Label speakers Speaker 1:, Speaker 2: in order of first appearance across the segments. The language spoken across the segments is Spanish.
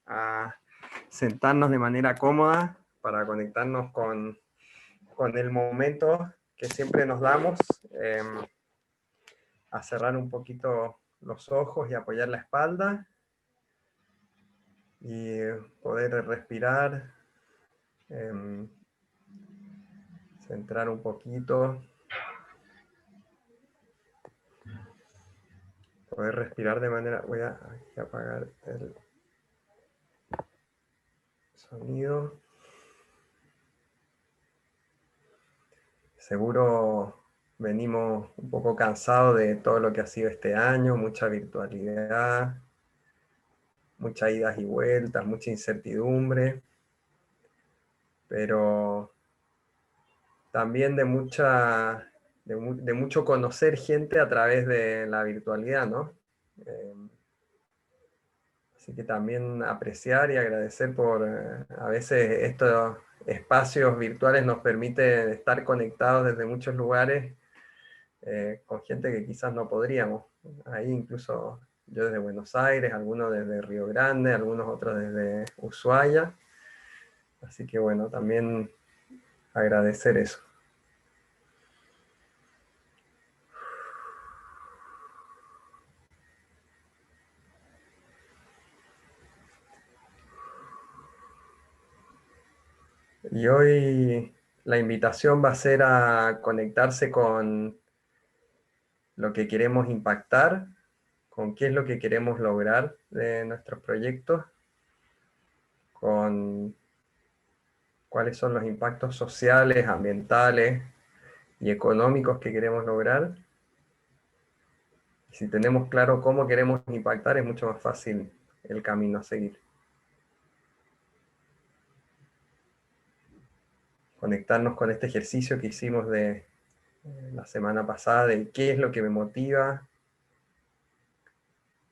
Speaker 1: a sentarnos de manera cómoda para conectarnos con el momento que siempre nos damos, a cerrar un poquito los ojos y apoyar la espalda, y poder respirar, centrar un poquito, poder respirar de manera... Voy a apagar el sonido. Seguro venimos un poco cansados de todo lo que ha sido este año, mucha virtualidad, muchas idas y vueltas, mucha incertidumbre, pero también de mucho conocer gente a través de la virtualidad, ¿no? Así que también apreciar y agradecer por, a veces estos espacios virtuales nos permiten estar conectados desde muchos lugares, con gente que quizás no podríamos. Ahí incluso yo desde Buenos Aires, algunos desde Río Grande, algunos otros desde Ushuaia. Así que bueno, también agradecer eso. Y hoy la invitación va a ser a conectarse con lo que queremos impactar, con qué es lo que queremos lograr de nuestros proyectos, con cuáles son los impactos sociales, ambientales y económicos que queremos lograr. Y si tenemos claro cómo queremos impactar, es mucho más fácil el camino a seguir. Conectarnos con este ejercicio que hicimos de la semana pasada, de qué es lo que me motiva,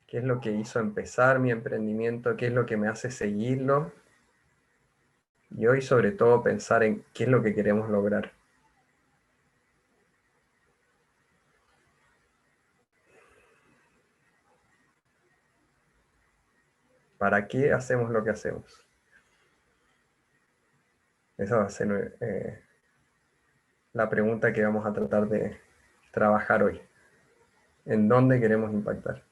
Speaker 1: qué es lo que hizo empezar mi emprendimiento, qué es lo que me hace seguirlo. Y hoy sobre todo pensar en qué es lo que queremos lograr. ¿Para qué hacemos lo que hacemos? Esa va a ser la pregunta que vamos a tratar de trabajar hoy. ¿En dónde queremos impactar?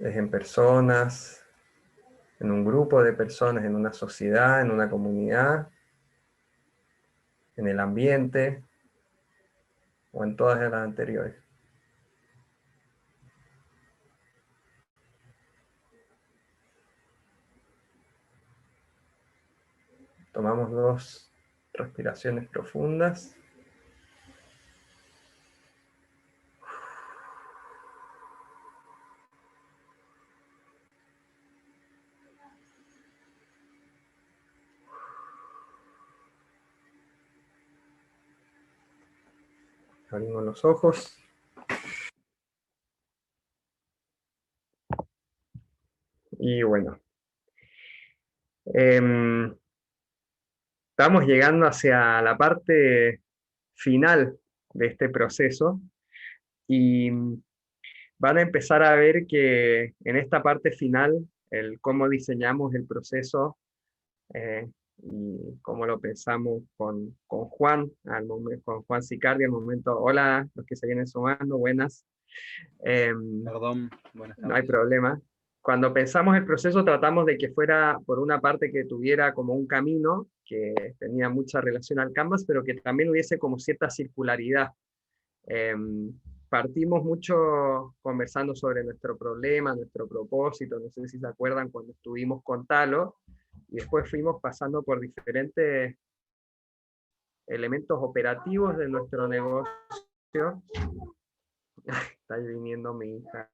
Speaker 1: ¿Es en personas, en un grupo de personas, en una sociedad, en una comunidad, en el ambiente, o en todas las anteriores? Tomamos 2 respiraciones profundas. Abrimos los ojos. Y bueno, estamos llegando hacia la parte final de este proceso, y van a empezar a ver que en esta parte final, el cómo diseñamos el proceso, y cómo lo pensamos con Juan, con Juan Sicardi al momento. Hola, los que se vienen sumando, buenas.
Speaker 2: Perdón, buenas
Speaker 1: No hay
Speaker 2: tardes.
Speaker 1: problema. Cuando pensamos el proceso tratamos de que fuera, por una parte, que tuviera como un camino, que tenía mucha relación al Canvas, pero que también hubiese como cierta circularidad. Eh, Partimos mucho conversando sobre nuestro problema, nuestro propósito, no sé si se acuerdan cuando estuvimos con Talo, y después fuimos pasando por diferentes elementos operativos de nuestro negocio. Está viniendo mi hija.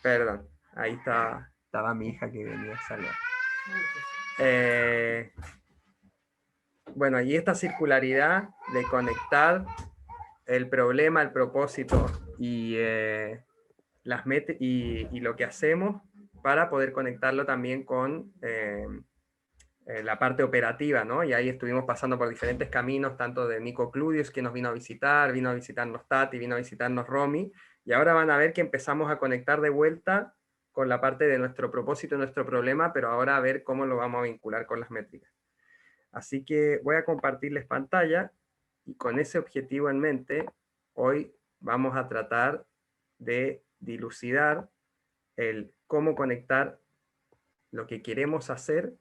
Speaker 1: Perdón, ahí estaba mi hija que venía a saludar. Bueno, y esta circularidad de conectar el problema, el propósito y las metas y lo que hacemos, para poder conectarlo también con la parte operativa, ¿no? Y ahí estuvimos pasando por diferentes caminos, tanto de Nico Cludius, que nos vino a visitarnos Tati, vino a visitarnos Romy, y ahora van a ver que empezamos a conectar de vuelta con la parte de nuestro propósito, nuestro problema, pero ahora a ver cómo lo vamos a vincular con las métricas. Así que voy a compartirles pantalla, y con ese objetivo en mente, hoy vamos a tratar de dilucidar el cómo conectar lo que queremos hacer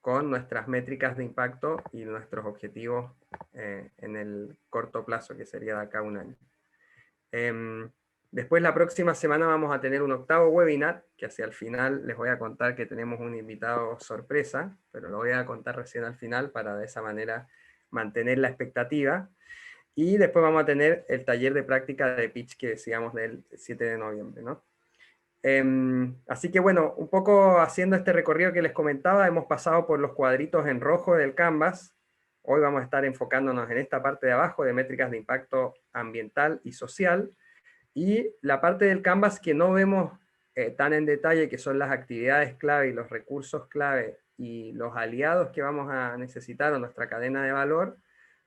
Speaker 1: con nuestras métricas de impacto y nuestros objetivos en el corto plazo, que sería de acá a un año. Después la próxima semana vamos a tener un octavo webinar, que hacia el final les voy a contar que tenemos un invitado sorpresa, pero lo voy a contar recién al final para de esa manera mantener la expectativa. Y después vamos a tener el taller de práctica de pitch que decíamos del 7 de noviembre, ¿no? Así que bueno, un poco haciendo este recorrido que les comentaba, hemos pasado por los cuadritos en rojo del Canvas. Hoy vamos a estar enfocándonos en esta parte de abajo de métricas de impacto ambiental y social. Y la parte del Canvas que no vemos tan en detalle, que son las actividades clave y los recursos clave y los aliados que vamos a necesitar en nuestra cadena de valor,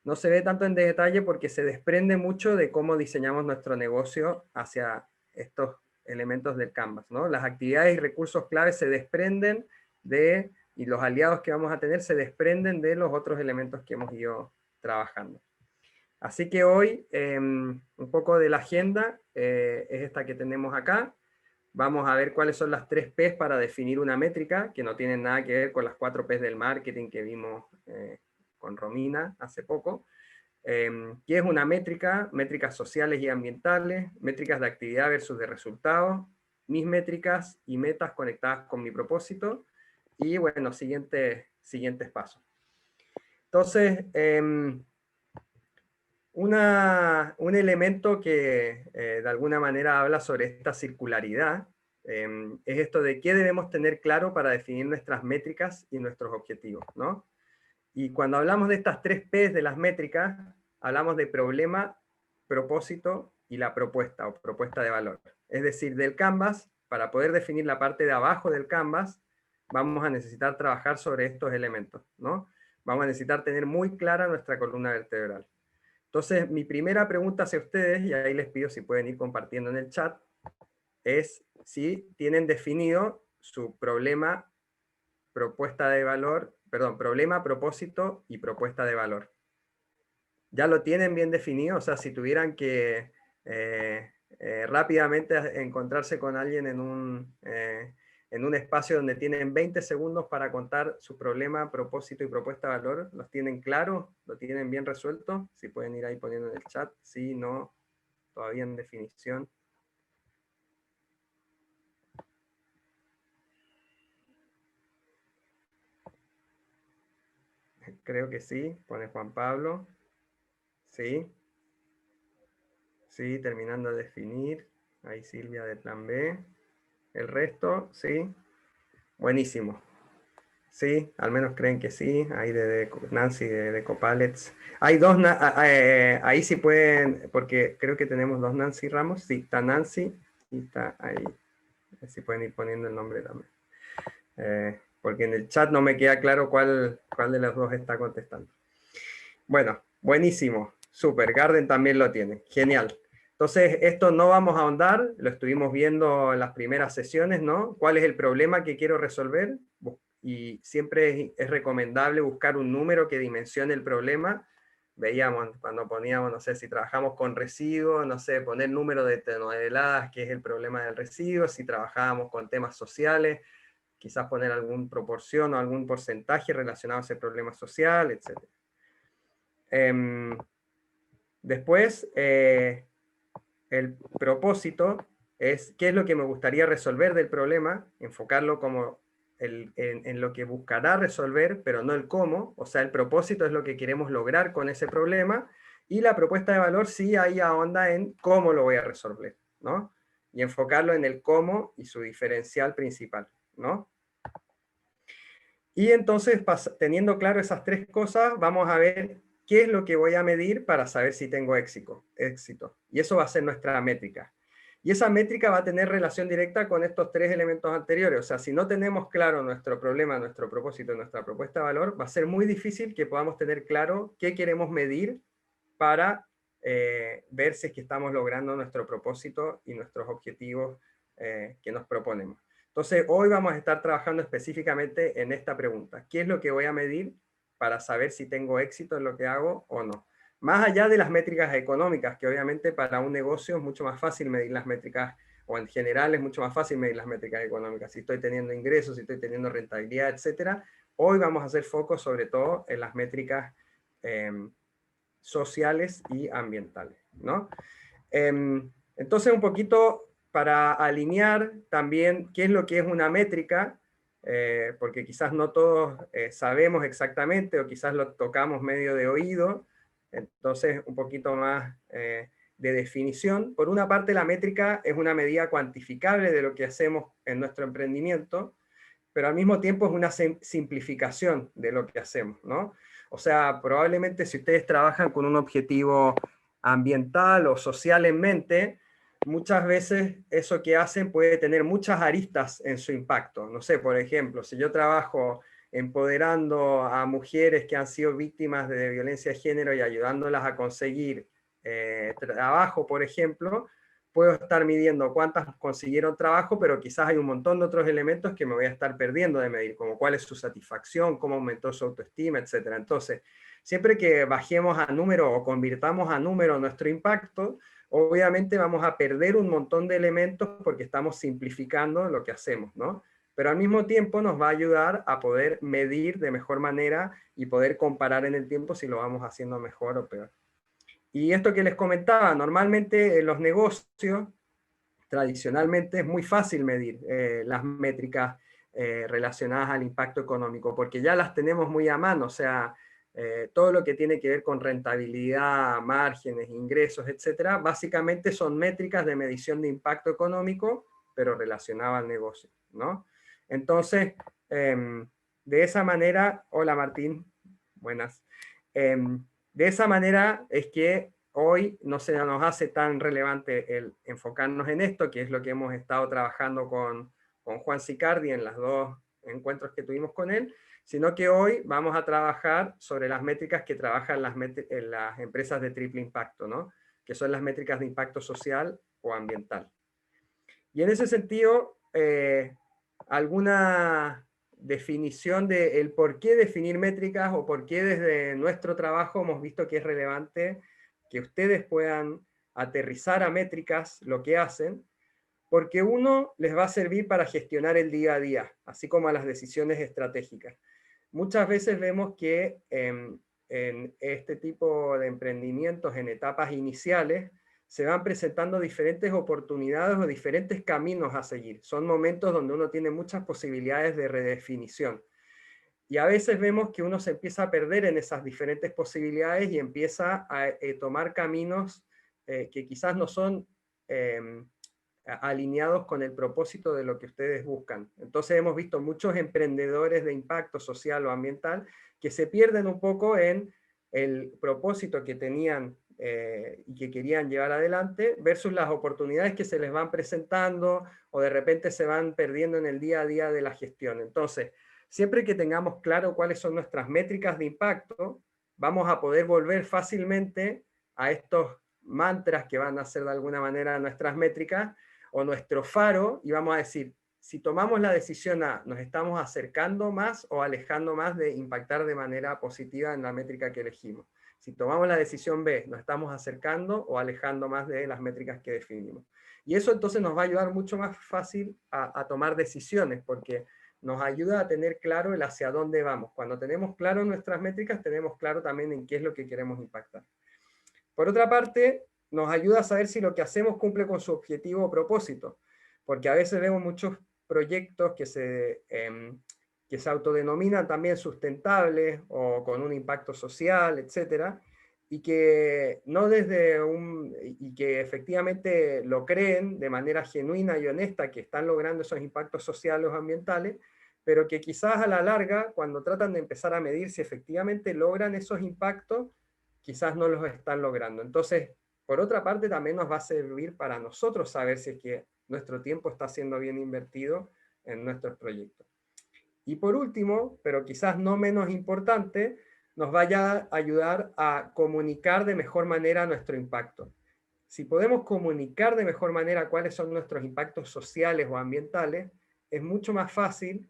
Speaker 1: no se ve tanto en detalle porque se desprende mucho de cómo diseñamos nuestro negocio hacia estos elementos del Canvas, ¿no? Las actividades y recursos clave se desprenden de, y los aliados que vamos a tener se desprenden de los otros elementos que hemos ido trabajando. Así que hoy, un poco de la agenda es esta que tenemos acá. Vamos a ver cuáles son las 3 P's para definir una métrica, que no tienen nada que ver con las 4 P's del marketing que vimos con Romina hace poco. ¿Qué es una métrica? Métricas sociales y ambientales, métricas de actividad versus de resultados, mis métricas y metas conectadas con mi propósito, y bueno, siguientes pasos. Entonces, un elemento que de alguna manera habla sobre esta circularidad es esto de qué debemos tener claro para definir nuestras métricas y nuestros objetivos, ¿no? Y cuando hablamos de estas 3 P's de las métricas, hablamos de problema, propósito y la propuesta o propuesta de valor. Es decir, del Canvas, para poder definir la parte de abajo del Canvas, vamos a necesitar trabajar sobre estos elementos, ¿no? Vamos a necesitar tener muy clara nuestra columna vertebral. Entonces, mi primera pregunta hacia ustedes, y ahí les pido si pueden ir compartiendo en el chat, es si tienen definido su problema, propuesta de valor, perdón, problema, propósito y propuesta de valor. ¿Ya lo tienen bien definido? O sea, si tuvieran que rápidamente encontrarse con alguien en un espacio donde tienen 20 segundos para contar su problema, propósito y propuesta de valor, ¿los tienen claros? ¿Lo tienen bien resuelto? Si pueden ir ahí poniendo en el chat, sí, no, todavía en definición. Creo que sí, pone Juan Pablo. Sí. Sí, terminando de definir. Ahí Silvia de plan B. El resto, sí. Buenísimo. Sí, al menos creen que sí. Ahí de Nancy de Copalets. Hay dos, ahí sí pueden, porque creo que tenemos 2 Nancy Ramos. Sí, está Nancy y está ahí. Así pueden ir poniendo el nombre también. Porque en el chat no me queda claro cuál de los dos está contestando. Bueno, buenísimo. Super. Garden también lo tiene. Genial. Entonces, esto no vamos a ahondar, lo estuvimos viendo en las primeras sesiones, ¿no? ¿Cuál es el problema que quiero resolver? Y siempre es recomendable buscar un número que dimensione el problema. Veíamos cuando poníamos, no sé, si trabajamos con residuos, no sé, poner número de toneladas, que es el problema del residuo. Si trabajábamos con temas sociales, quizás poner alguna proporción o algún porcentaje relacionado a ese problema social, etc. Después, el propósito es qué es lo que me gustaría resolver del problema, enfocarlo como en lo que buscará resolver, pero no el cómo. O sea, el propósito es lo que queremos lograr con ese problema, y la propuesta de valor sí ahí ahonda en cómo lo voy a resolver, ¿no? Y enfocarlo en el cómo y su diferencial principal, ¿no? Y entonces, teniendo claro esas 3 cosas, vamos a ver qué es lo que voy a medir para saber si tengo éxito. Y eso va a ser nuestra métrica. Y esa métrica va a tener relación directa con estos tres elementos anteriores. O sea, si no tenemos claro nuestro problema, nuestro propósito, nuestra propuesta de valor, va a ser muy difícil que podamos tener claro qué queremos medir para ver si es que estamos logrando nuestro propósito y nuestros objetivos que nos proponemos. Entonces, hoy vamos a estar trabajando específicamente en esta pregunta. ¿Qué es lo que voy a medir para saber si tengo éxito en lo que hago o no? Más allá de las métricas económicas, que obviamente para un negocio es mucho más fácil medir las métricas, o en general es mucho más fácil medir las métricas económicas, si estoy teniendo ingresos, si estoy teniendo rentabilidad, etcétera. Hoy vamos a hacer foco sobre todo en las métricas sociales y ambientales, ¿no? Entonces, un poquito para alinear también qué es lo que es una métrica, porque quizás no todos sabemos exactamente, o quizás lo tocamos medio de oído, entonces un poquito más de definición. Por una parte, la métrica es una medida cuantificable de lo que hacemos en nuestro emprendimiento, pero al mismo tiempo es una simplificación de lo que hacemos, ¿no? O sea, probablemente si ustedes trabajan con un objetivo ambiental o social en mente, muchas veces eso que hacen puede tener muchas aristas en su impacto. No sé, por ejemplo, si yo trabajo empoderando a mujeres que han sido víctimas de violencia de género y ayudándolas a conseguir trabajo, por ejemplo, puedo estar midiendo cuántas consiguieron trabajo, pero quizás hay un montón de otros elementos que me voy a estar perdiendo de medir, como cuál es su satisfacción, cómo aumentó su autoestima, etc. Entonces, siempre que bajemos a número o convirtamos a número nuestro impacto, obviamente vamos a perder un montón de elementos porque estamos simplificando lo que hacemos, ¿no? Pero al mismo tiempo nos va a ayudar a poder medir de mejor manera y poder comparar en el tiempo si lo vamos haciendo mejor o peor. Y esto que les comentaba, normalmente en los negocios, tradicionalmente es muy fácil medir las métricas relacionadas al impacto económico, porque ya las tenemos muy a mano, o sea, todo lo que tiene que ver con rentabilidad, márgenes, ingresos, etcétera, básicamente son métricas de medición de impacto económico, pero relacionadas al negocio, ¿no? Entonces, de esa manera, hola Martín, buenas. De esa manera es que hoy no se nos hace tan relevante el enfocarnos en esto, que es lo que hemos estado trabajando con Juan Sicardi en los dos encuentros que tuvimos con él, sino que hoy vamos a trabajar sobre las métricas que trabajan en las empresas de triple impacto, ¿no? Que son las métricas de impacto social o ambiental. Y en ese sentido, alguna definición de el por qué definir métricas o por qué desde nuestro trabajo hemos visto que es relevante que ustedes puedan aterrizar a métricas lo que hacen, porque uno les va a servir para gestionar el día a día, así como a las decisiones estratégicas. Muchas veces vemos que en este tipo de emprendimientos en etapas iniciales se van presentando diferentes oportunidades o diferentes caminos a seguir. Son momentos donde uno tiene muchas posibilidades de redefinición. Y a veces vemos que uno se empieza a perder en esas diferentes posibilidades y empieza a tomar caminos que quizás no son alineados con el propósito de lo que ustedes buscan. Entonces hemos visto muchos emprendedores de impacto social o ambiental que se pierden un poco en el propósito que tenían y que querían llevar adelante versus las oportunidades que se les van presentando o de repente se van perdiendo en el día a día de la gestión. Entonces, siempre que tengamos claro cuáles son nuestras métricas de impacto, vamos a poder volver fácilmente a estos mantras que van a ser de alguna manera nuestras métricas o nuestro faro y vamos a decir, si tomamos la decisión A, ¿nos estamos acercando más o alejando más de impactar de manera positiva en la métrica que elegimos? Si tomamos la decisión B, ¿nos estamos acercando o alejando más de las métricas que definimos? Y eso entonces nos va a ayudar mucho más fácil a tomar decisiones, porque nos ayuda a tener claro el hacia dónde vamos. Cuando tenemos claro nuestras métricas, tenemos claro también en qué es lo que queremos impactar. Por otra parte, nos ayuda a saber si lo que hacemos cumple con su objetivo o propósito, porque a veces vemos muchos proyectos que se autodenominan también sustentables o con un impacto social, etcétera, y que no y que efectivamente lo creen de manera genuina y honesta que están logrando esos impactos sociales o ambientales, pero que quizás a la larga, cuando tratan de empezar a medir si efectivamente logran esos impactos, quizás no los están logrando. Entonces, por otra parte también nos va a servir para nosotros saber si es que nuestro tiempo está siendo bien invertido en nuestros proyectos. Y por último, pero quizás no menos importante, nos vaya a ayudar a comunicar de mejor manera nuestro impacto. Si podemos comunicar de mejor manera cuáles son nuestros impactos sociales o ambientales, es mucho más fácil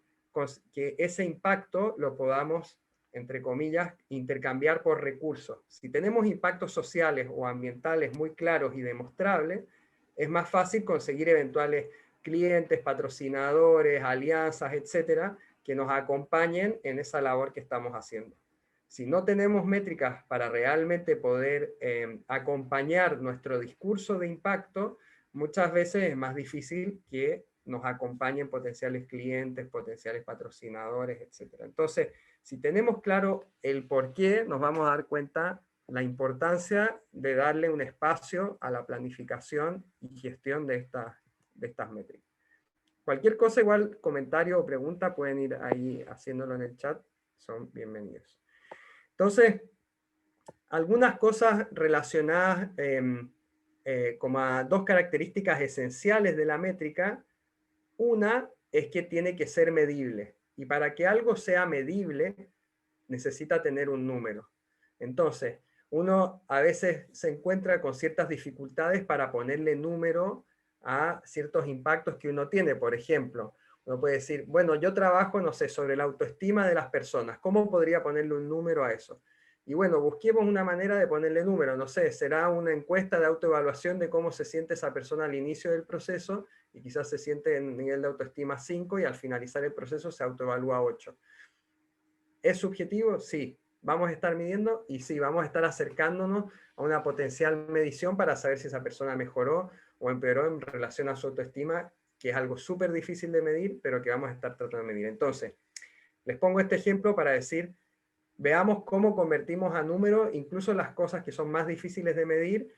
Speaker 1: que ese impacto lo podamos, entre comillas, intercambiar por recursos. Si tenemos impactos sociales o ambientales muy claros y demostrables, es más fácil conseguir eventuales clientes, patrocinadores, alianzas, etcétera, que nos acompañen en esa labor que estamos haciendo. Si no tenemos métricas para realmente poder acompañar nuestro discurso de impacto, muchas veces es más difícil que nos acompañen potenciales clientes, potenciales patrocinadores, etc. Entonces, si tenemos claro el por qué, nos vamos a dar cuenta la importancia de darle un espacio a la planificación y gestión de estas métricas. Cualquier cosa, igual comentario o pregunta, pueden ir ahí haciéndolo en el chat, son bienvenidos. Entonces, algunas cosas relacionadas como a dos características esenciales de la métrica. Una es que tiene que ser medible, y para que algo sea medible necesita tener un número. Entonces, uno a veces se encuentra con ciertas dificultades para ponerle número a ciertos impactos que uno tiene. Por ejemplo, uno puede decir, bueno, yo trabajo, no sé, sobre la autoestima de las personas. ¿Cómo podría ponerle un número a eso? Y bueno, busquemos una manera de ponerle número. No sé, será una encuesta de autoevaluación de cómo se siente esa persona al inicio del proceso, y quizás se siente en nivel de autoestima 5 y al finalizar el proceso se autoevalúa 8. ¿Es subjetivo? Sí. ¿Vamos a estar midiendo? Y sí, vamos a estar acercándonos a una potencial medición para saber si esa persona mejoró o empeoró en relación a su autoestima, que es algo súper difícil de medir, pero que vamos a estar tratando de medir. Entonces, les pongo este ejemplo para decir, veamos cómo convertimos a número incluso las cosas que son más difíciles de medir,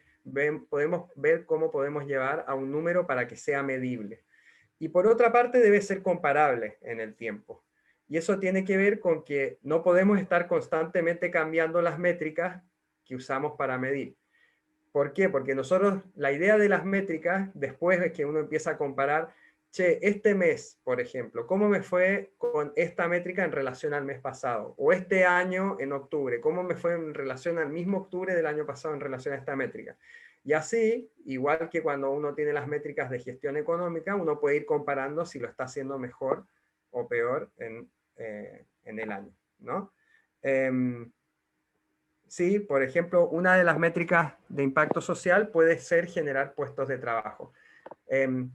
Speaker 1: podemos ver cómo podemos llevar a un número para que sea medible. Y por otra parte, debe ser comparable en el tiempo. Y eso tiene que ver con que no podemos estar constantemente cambiando las métricas que usamos para medir. ¿Por qué? Porque nosotros, la idea de las métricas, después es que uno empieza a comparar, che, este mes, por ejemplo, ¿cómo me fue con esta métrica en relación al mes pasado? O este año en octubre, ¿cómo me fue en relación al mismo octubre del año pasado en relación a esta métrica? Y así, igual que cuando uno tiene las métricas de gestión económica, uno puede ir comparando si lo está haciendo mejor o peor en el año, ¿no? Sí, por ejemplo, una de las métricas de impacto social puede ser generar puestos de trabajo.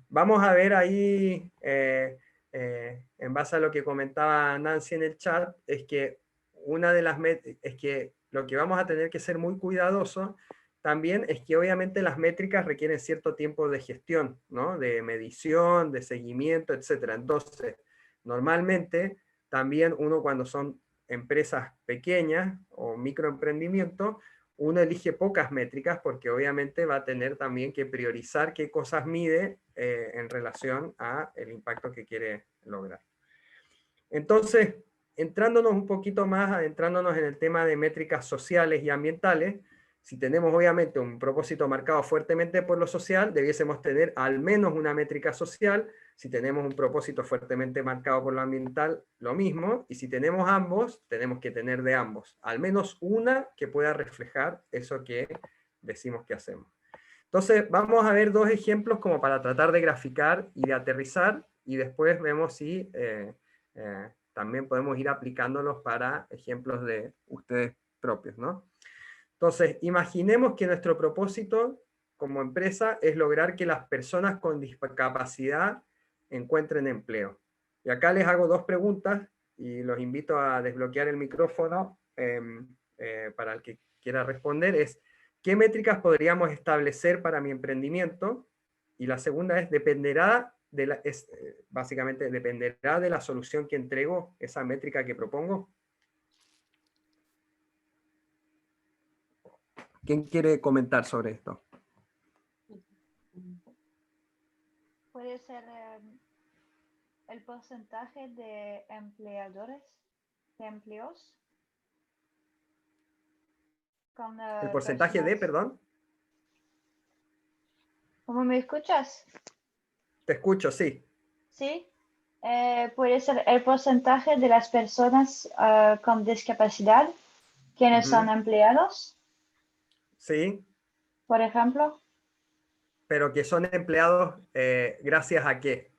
Speaker 1: Vamos a ver ahí, en base a lo que comentaba Nancy en el chat, es que una de las es que lo que vamos a tener que ser muy cuidadosos también es que obviamente las métricas requieren cierto tiempo de gestión, ¿no? De medición, de seguimiento, etc. Entonces, normalmente también uno cuando son empresas pequeñas o microemprendimientos, uno elige pocas métricas porque obviamente va a tener también que priorizar qué cosas mide en relación a el impacto que quiere lograr. Entonces, entrándonos un poquito más, adentrándonos en el tema de métricas sociales y ambientales, si tenemos obviamente un propósito marcado fuertemente por lo social, debiésemos tener al menos una métrica social. Si tenemos un propósito fuertemente marcado por lo ambiental, lo mismo. Y si tenemos ambos, tenemos que tener de ambos al menos una que pueda reflejar eso que decimos que hacemos. Entonces, vamos a ver dos ejemplos como para tratar de graficar y de aterrizar, y después vemos si también podemos ir aplicándolos para ejemplos de ustedes propios, ¿no? Entonces, imaginemos que nuestro propósito como empresa es lograr que las personas con discapacidad encuentren empleo. Y acá les hago dos preguntas y los invito a desbloquear el micrófono para el que quiera responder. ¿Qué métricas podríamos establecer para mi emprendimiento? Y la segunda es, básicamente, ¿dependerá de la solución que entrego, esa métrica que propongo? ¿Quién quiere comentar sobre esto?
Speaker 3: Puede ser el porcentaje de empleadores, de empleos. Con,
Speaker 1: ¿El porcentaje de, perdón?
Speaker 3: ¿Cómo me escuchas?
Speaker 1: Te escucho, sí.
Speaker 3: Sí. Puede ser el porcentaje de las personas con discapacidad quienes son
Speaker 1: Ujú.
Speaker 3: empleados,
Speaker 1: Sí,
Speaker 3: por ejemplo.
Speaker 1: pero que son empleados gracias a qué.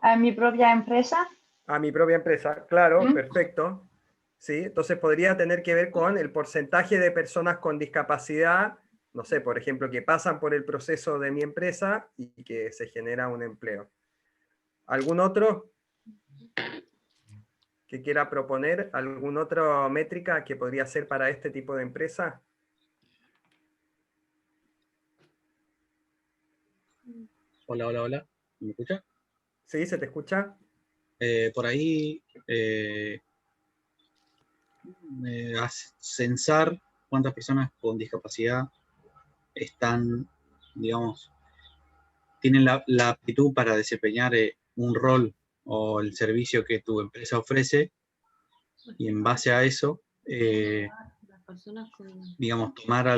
Speaker 3: A mi propia empresa.
Speaker 1: A mi propia empresa, claro,
Speaker 3: ¿Mm?
Speaker 1: perfecto. Sí, entonces podría tener que ver con el porcentaje de personas con discapacidad, no sé, por ejemplo, que pasan por el proceso de mi empresa y que se genera un empleo. ¿Algún otro que quiera proponer? ¿Alguna otra métrica que podría ser para este tipo de empresa?
Speaker 2: Hola, hola, hola. ¿Me escucha?
Speaker 1: ¿Sí? ¿Se te escucha?
Speaker 2: Por ahí, censar cuántas personas con discapacidad están, digamos, tienen la aptitud para desempeñar un rol o el servicio que tu empresa ofrece, y en base a eso, digamos, tomar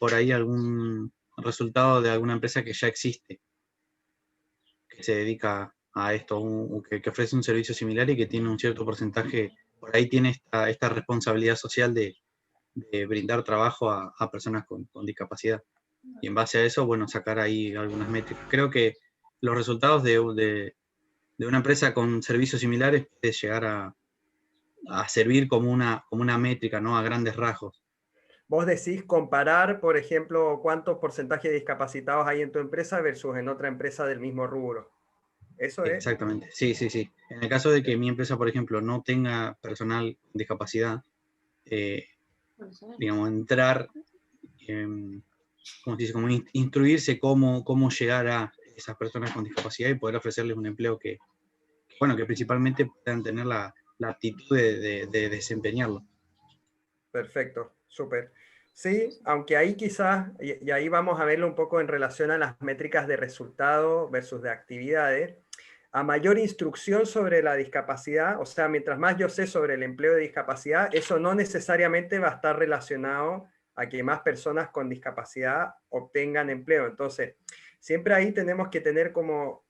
Speaker 2: por ahí algún resultado de alguna empresa que ya existe, que se dedica a esto, que ofrece un servicio similar y que tiene un cierto porcentaje, por ahí tiene esta responsabilidad social de brindar trabajo a personas con discapacidad. Y en base a eso, bueno, sacar ahí algunas métricas. Creo que los resultados de una empresa con servicios similares puede llegar a servir como una métrica, ¿no? A grandes rasgos.
Speaker 1: Vos decís comparar, por ejemplo, cuántos porcentajes de discapacitados hay en tu empresa versus en otra empresa del mismo rubro. ¿Eso es?
Speaker 2: Exactamente, sí, sí, sí. En el caso de que mi empresa, por ejemplo, no tenga personal con discapacidad, eh, digamos, entrar, como se dice, como instruirse cómo llegar a esas personas con discapacidad y poder ofrecerles un empleo bueno, que principalmente puedan tener la aptitud de desempeñarlo.
Speaker 1: Perfecto, súper. Sí, aunque ahí quizás, y ahí vamos a verlo un poco en relación a las métricas de resultado versus de actividades, a mayor instrucción sobre la discapacidad, o sea, mientras más yo sé sobre el empleo de discapacidad, eso no necesariamente va a estar relacionado a que más personas con discapacidad obtengan empleo. Entonces, siempre ahí tenemos que tener como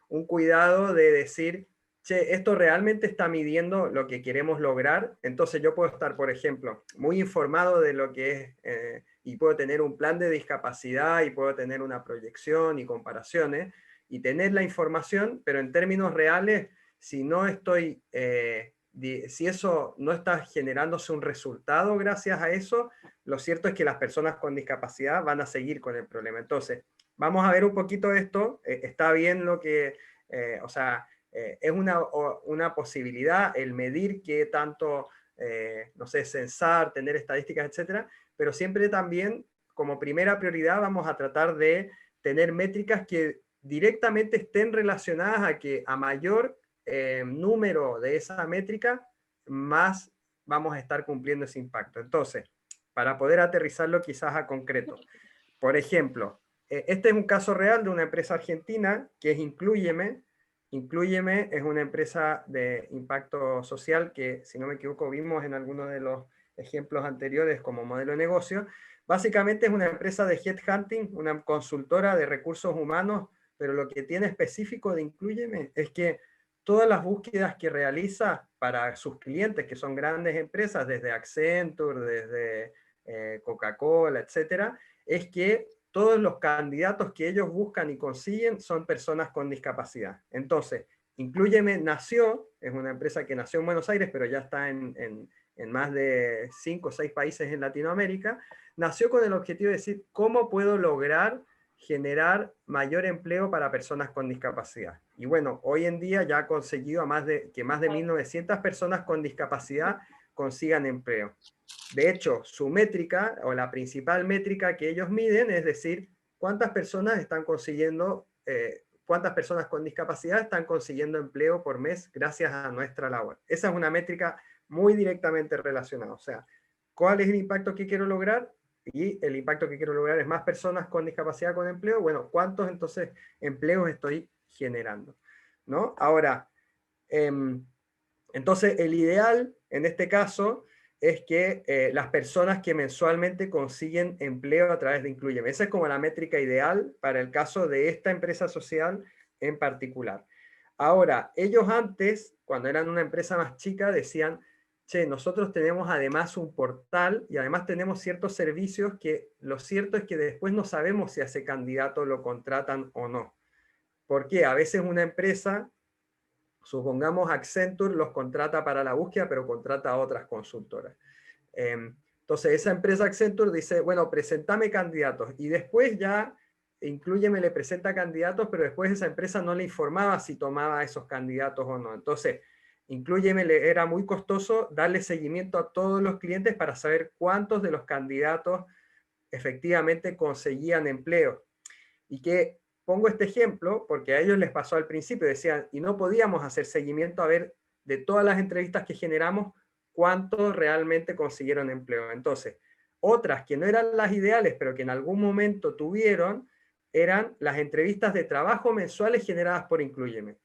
Speaker 1: un cuidado de decir, che, esto realmente está midiendo lo que queremos lograr. Entonces yo puedo estar, por ejemplo, muy informado de lo que es, y puedo tener un plan de discapacidad y puedo tener una proyección y comparaciones y tener la información, pero en términos reales, si no estoy, si eso no está generándose un resultado gracias a eso, lo cierto es que las personas con discapacidad van a seguir con el problema. Entonces, vamos a ver un poquito esto. Está bien lo que, o sea, es una posibilidad el medir qué tanto, no sé, censar, tener estadísticas, etcétera, pero siempre también como primera prioridad vamos a tratar de tener métricas que directamente estén relacionadas a que a mayor número de esa métrica, más vamos a estar cumpliendo ese impacto. Entonces, para poder aterrizarlo quizás a concreto. Por ejemplo, este es un caso real de una empresa argentina que es Inclúyeme. Inclúyeme es una empresa de impacto social que, si no me equivoco, vimos en algunos de los ejemplos anteriores como modelo de negocio. Básicamente es una empresa de headhunting, una consultora de recursos humanos, pero lo que tiene específico de Inclúyeme es que todas las búsquedas que realiza para sus clientes, que son grandes empresas, desde Accenture, desde Coca-Cola, etcétera, es que todos los candidatos que ellos buscan y consiguen son personas con discapacidad. Entonces, Inclúyeme nació, es una empresa que nació en Buenos Aires, pero ya está en más de 5 o 6 países en Latinoamérica, nació con el objetivo de decir, ¿cómo puedo lograr generar mayor empleo para personas con discapacidad? Y bueno, hoy en día ya ha conseguido que más de 1.900 personas con discapacidad consigan empleo. De hecho, su métrica o la principal métrica que ellos miden es decir, cuántas personas están consiguiendo, cuántas personas con discapacidad están consiguiendo empleo por mes gracias a nuestra labor. Esa es una métrica muy directamente relacionada. O sea, ¿cuál es el impacto que quiero lograr? Y el impacto que quiero lograr es más personas con discapacidad con empleo. Bueno, ¿cuántos entonces empleos estoy generando? ¿No? Ahora, entonces el ideal en este caso es que las personas que mensualmente consiguen empleo a través de Inclúyeme. Esa es como la métrica ideal para el caso de esta empresa social en particular. Ahora, ellos antes, cuando eran una empresa más chica, decían, che, nosotros tenemos además un portal y además tenemos ciertos servicios que lo cierto es que después no sabemos si a ese candidato lo contratan o no. Porque a veces una empresa, supongamos Accenture, los contrata para la búsqueda, pero contrata a otras consultoras. Entonces esa empresa Accenture dice, bueno, presentame candidatos. Y después ya Inclúyeme le presenta candidatos, pero después esa empresa no le informaba si tomaba a esos candidatos o no. Entonces, Inclúyeme le era muy costoso darle seguimiento a todos los clientes para saber cuántos de los candidatos efectivamente conseguían empleo. Y que pongo este ejemplo porque a ellos les pasó al principio, decían, y no podíamos hacer seguimiento a ver de todas las entrevistas que generamos, cuántos realmente consiguieron empleo. Entonces, otras que no eran las ideales, pero que en algún momento tuvieron, eran las entrevistas de trabajo mensuales generadas por Inclúyeme.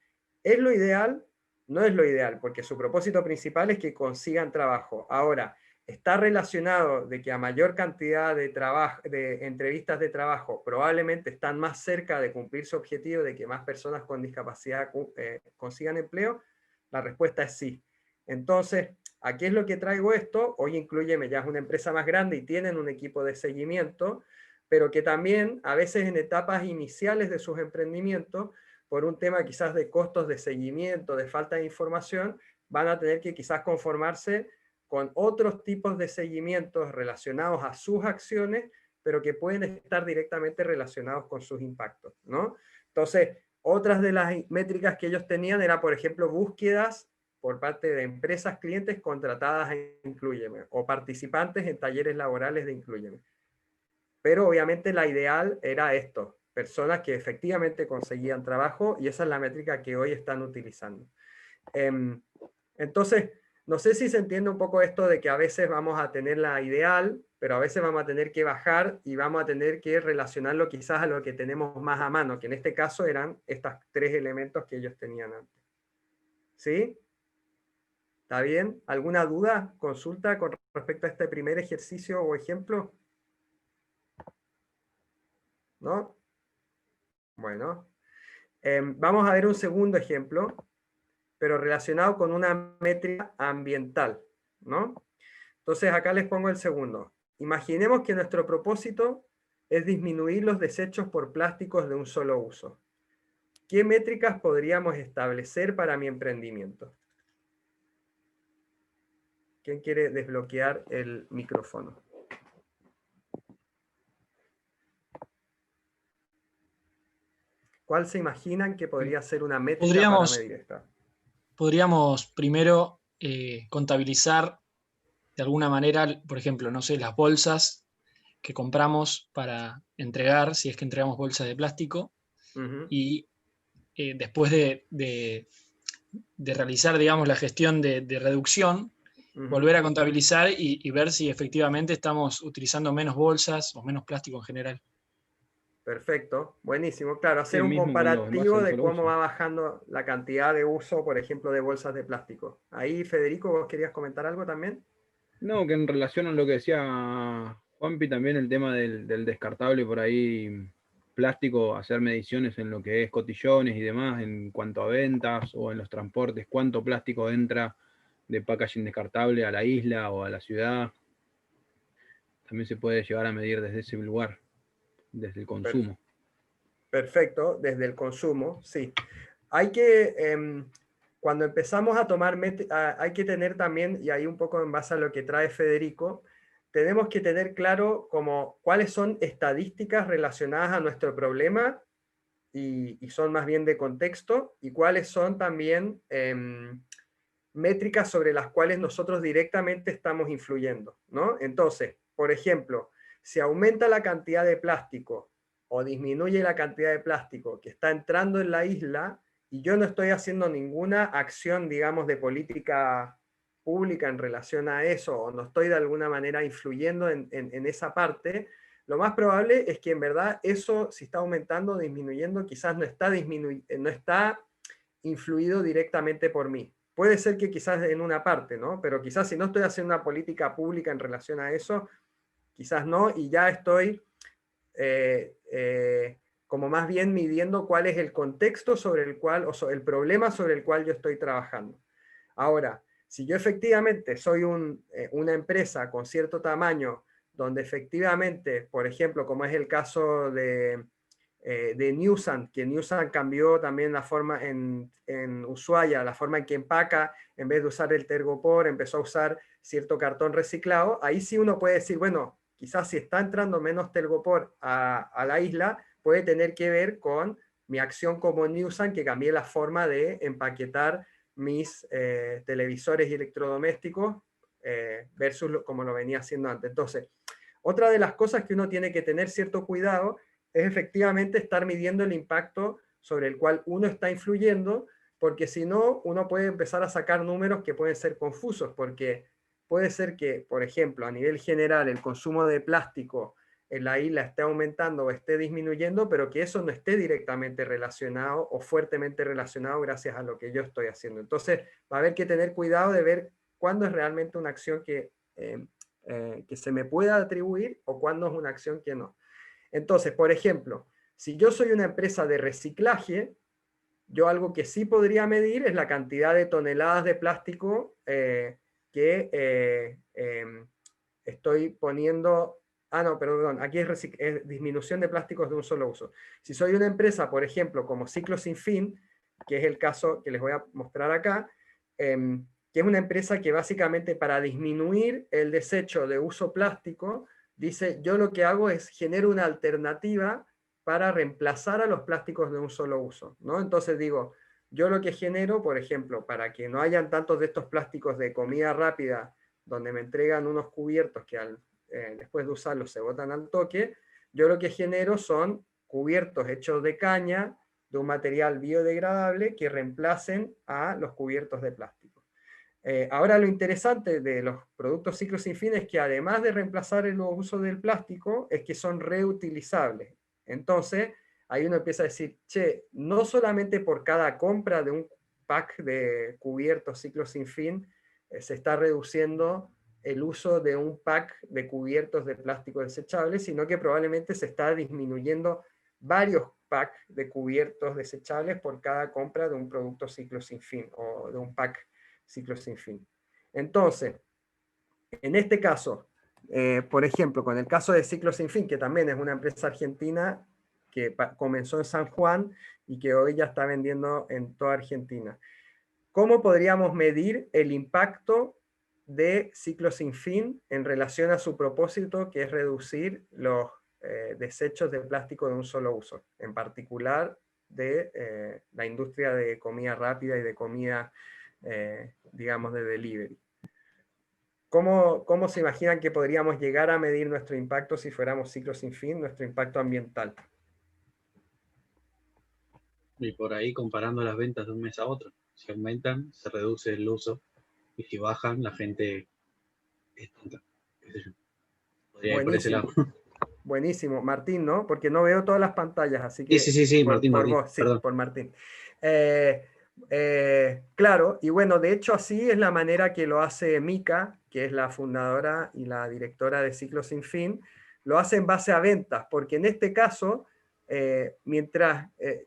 Speaker 1: ¿Es lo ideal? No es lo ideal, porque su propósito principal es que consigan trabajo. Ahora, está relacionado de que a mayor cantidad de entrevistas de trabajo probablemente están más cerca de cumplir su objetivo de que más personas con discapacidad consigan empleo. La respuesta es sí. Entonces, ¿a qué es lo que traigo esto? Hoy Inclúyeme ya es una empresa más grande y tienen un equipo de seguimiento, pero que también a veces en etapas iniciales de sus emprendimientos, por un tema quizás de costos de seguimiento, de falta de información, van a tener que quizás conformarse con otros tipos de seguimientos relacionados a sus acciones, pero que pueden estar directamente relacionados con sus impactos, ¿no? Entonces, otras de las métricas que ellos tenían era, por ejemplo, búsquedas por parte de empresas clientes contratadas en Inclúyeme, o participantes en talleres laborales de Inclúyeme. Pero obviamente la ideal era esto, personas que efectivamente conseguían trabajo, y esa es la métrica que hoy están utilizando. Entonces, no sé si se entiende un poco esto de que a veces vamos a tener la ideal, pero a veces vamos a tener que bajar y vamos a tener que relacionarlo quizás a lo que tenemos más a mano, que en este caso eran estos 3 elementos que ellos tenían antes. ¿Sí? ¿Está bien? ¿Alguna duda, consulta con respecto a este primer ejercicio o ejemplo? ¿No? Bueno. Vamos a ver un segundo ejemplo, pero relacionado con una métrica ambiental, ¿no? Entonces acá les pongo el segundo. Imaginemos que nuestro propósito es disminuir los desechos por plásticos de un solo uso. ¿Qué métricas podríamos establecer para mi emprendimiento? ¿Quién quiere desbloquear el micrófono? ¿Cuál se imaginan que podría ser una métrica para medir esta?
Speaker 4: Podríamos primero contabilizar de alguna manera, por ejemplo, no sé, las bolsas que compramos para entregar, si es que entregamos bolsas de plástico, y después de realizar, digamos, la gestión de reducción, volver a contabilizar y ver si efectivamente estamos utilizando menos bolsas o menos plástico en general.
Speaker 1: Perfecto, buenísimo. Claro, hacer un comparativo de cómo va bajando la cantidad de uso, por ejemplo, de bolsas de plástico. Ahí, Federico, ¿vos querías comentar algo también?
Speaker 5: No, que en relación a lo que decía Juanpi, también el tema del descartable por ahí, plástico, hacer mediciones en lo que es cotillones y demás, en cuanto a ventas o en los transportes, cuánto plástico entra de packaging descartable a la isla o a la ciudad. También se puede llegar a medir desde ese lugar, desde el consumo.
Speaker 1: Perfecto, desde el consumo, sí. Hay que, cuando empezamos a tomar, hay que tener también, y ahí un poco en base a lo que trae Federico, tenemos que tener claro como cuáles son estadísticas relacionadas a nuestro problema y son más bien de contexto, y cuáles son también métricas sobre las cuales nosotros directamente estamos influyendo, ¿no? Entonces, por ejemplo, si aumenta la cantidad de plástico o disminuye la cantidad de plástico que está entrando en la isla y yo no estoy haciendo ninguna acción, digamos, de política pública en relación a eso, o no estoy de alguna manera influyendo en esa parte, lo más probable es que en verdad eso, si está aumentando o disminuyendo, quizás no está influido directamente por mí. puede ser que quizás en una parte, ¿no? Pero quizás si no estoy haciendo una política pública en relación a eso, quizás no, y ya estoy como más bien midiendo cuál es el contexto sobre el cual, el problema sobre el cual yo estoy trabajando. Ahora, si yo efectivamente soy una empresa con cierto tamaño, donde efectivamente, por ejemplo, como es el caso de Newsan, que Newsan cambió también la forma en Ushuaia, la forma en que empaca, en vez de usar el Tergopor, empezó a usar cierto cartón reciclado, ahí sí uno puede decir, bueno, quizás si está entrando menos Tergopor a la isla, puede tener que ver con mi acción como Newsan, que cambié la forma de empaquetar mis televisores y electrodomésticos versus como lo venía haciendo antes. Entonces, otra de las cosas que uno tiene que tener cierto cuidado es efectivamente estar midiendo el impacto sobre el cual uno está influyendo, porque si no, uno puede empezar a sacar números que pueden ser confusos, porque puede ser que, por ejemplo, a nivel general, el consumo de plástico en la isla esté aumentando o esté disminuyendo, pero que eso no esté directamente relacionado o fuertemente relacionado gracias a lo que yo estoy haciendo. Entonces, va a haber que tener cuidado de ver cuándo es realmente una acción que se me pueda atribuir o cuándo es una acción que no. Entonces, por ejemplo, si yo soy una empresa de reciclaje, yo algo que sí podría medir es la cantidad de toneladas de plástico que estoy poniendo. Ah, no, perdón, aquí es disminución de plásticos de un solo uso. Si soy una empresa, por ejemplo, como Ciclo Sin Fin, que es el caso que les voy a mostrar acá, que es una empresa que básicamente para disminuir el desecho de uso plástico, dice, yo lo que hago es genero una alternativa para reemplazar a los plásticos de un solo uso, ¿no? Entonces digo, yo lo que genero, por ejemplo, para que no hayan tantos de estos plásticos de comida rápida, donde me entregan unos cubiertos que después de usarlos se botan al toque, yo lo que genero son cubiertos hechos de caña, de un material biodegradable, que reemplacen a los cubiertos de plástico. Ahora lo interesante de los productos Ciclo Sin Fin es que además de reemplazar el uso del plástico, es que son reutilizables. Entonces, ahí uno empieza a decir, che, no solamente por cada compra de un pack de cubiertos Ciclo Sin Fin, se está reduciendo el uso de un pack de cubiertos de plástico desechable, sino que probablemente se está disminuyendo varios packs de cubiertos desechables por cada compra de un producto Ciclo Sin Fin o de un pack Ciclo Sin Fin. Entonces, en este caso, por ejemplo, con el caso de Ciclo Sin Fin, que también es una empresa argentina que comenzó en San Juan y que hoy ya está vendiendo en toda Argentina. ¿Cómo podríamos medir el impacto de Ciclo Sin Fin en relación a su propósito, que es reducir los desechos de plástico de un solo uso, en particular de la industria de comida rápida y de comida digamos, de delivery? ¿Cómo se imaginan que podríamos llegar a medir nuestro impacto si fuéramos Ciclo Sin Fin, nuestro impacto ambiental?
Speaker 2: Y por ahí comparando las ventas de un mes a otro. Si aumentan, se reduce el uso. Y si bajan, la gente es tonta. ¿Qué sé yo? Podría ir por ese lado.
Speaker 1: Buenísimo. Martín, ¿no? Porque no veo todas las pantallas, así que...
Speaker 2: Sí, Martín,
Speaker 1: por
Speaker 2: Martín,
Speaker 1: vos, sí,
Speaker 2: perdón.
Speaker 1: por Martín. Claro, y bueno, de hecho así es la manera que lo hace Mica, que es la fundadora y la directora de Ciclo Sin Fin, lo hace en base a ventas, porque en este caso,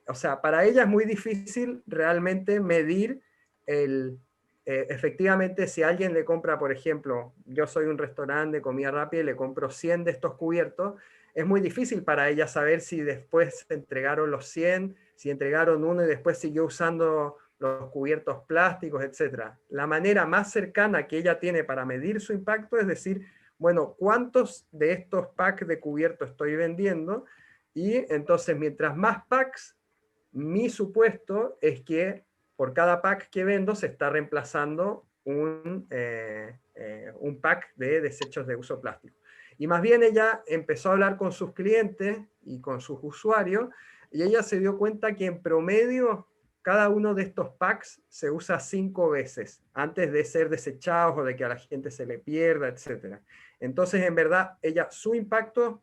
Speaker 1: o sea, para ella es muy difícil realmente medir efectivamente si alguien le compra, por ejemplo, yo soy un restaurante de comida rápida y le compro 100 de estos cubiertos, es muy difícil para ella saber si después se entregaron los 100, si entregaron uno y después siguió usando los cubiertos plásticos, etc. La manera más cercana que ella tiene para medir su impacto es decir, bueno, ¿cuántos de estos packs de cubiertos estoy vendiendo? Y entonces, mientras más packs, mi supuesto es que por cada pack que vendo se está reemplazando un pack de desechos de uso plástico. Y más bien ella empezó a hablar con sus clientes y con sus usuarios, y ella se dio cuenta que en promedio cada uno de estos packs se usa 5 veces antes de ser desechados o de que a la gente se le pierda, etc. Entonces, en verdad, su impacto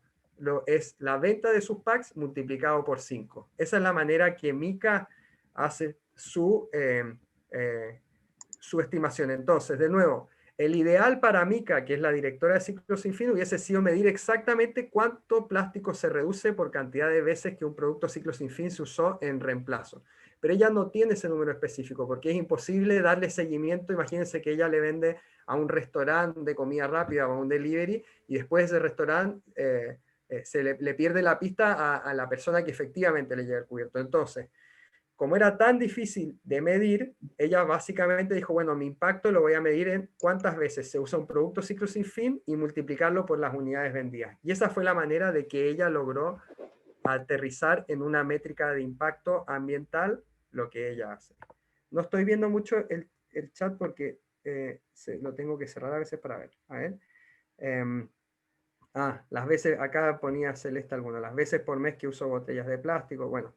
Speaker 1: es la venta de sus packs multiplicado por 5. Esa es la manera que Mica hace su su estimación. Entonces, de nuevo, el ideal para Mica, que es la directora de Ciclos Sin Fin, hubiese sido medir exactamente cuánto plástico se reduce por cantidad de veces que un producto Ciclos Sin Fin se usó en reemplazo. Pero ella no tiene ese número específico, porque es imposible darle seguimiento. Imagínense que ella le vende a un restaurante de comida rápida o a un delivery, y después ese restaurante se le pierde la pista a la persona que efectivamente le llega el cubierto. Entonces, como era tan difícil de medir, ella básicamente dijo, bueno, mi impacto lo voy a medir en cuántas veces se usa un producto Ciclo Sin Fin y multiplicarlo por las unidades vendidas. Y esa fue la manera de que ella logró aterrizar en una métrica de impacto ambiental lo que ella hace. No estoy viendo mucho el chat porque lo tengo que cerrar a veces para ver. A ver. Las veces, acá ponía Celeste alguna, las veces por mes que uso botellas de plástico, bueno.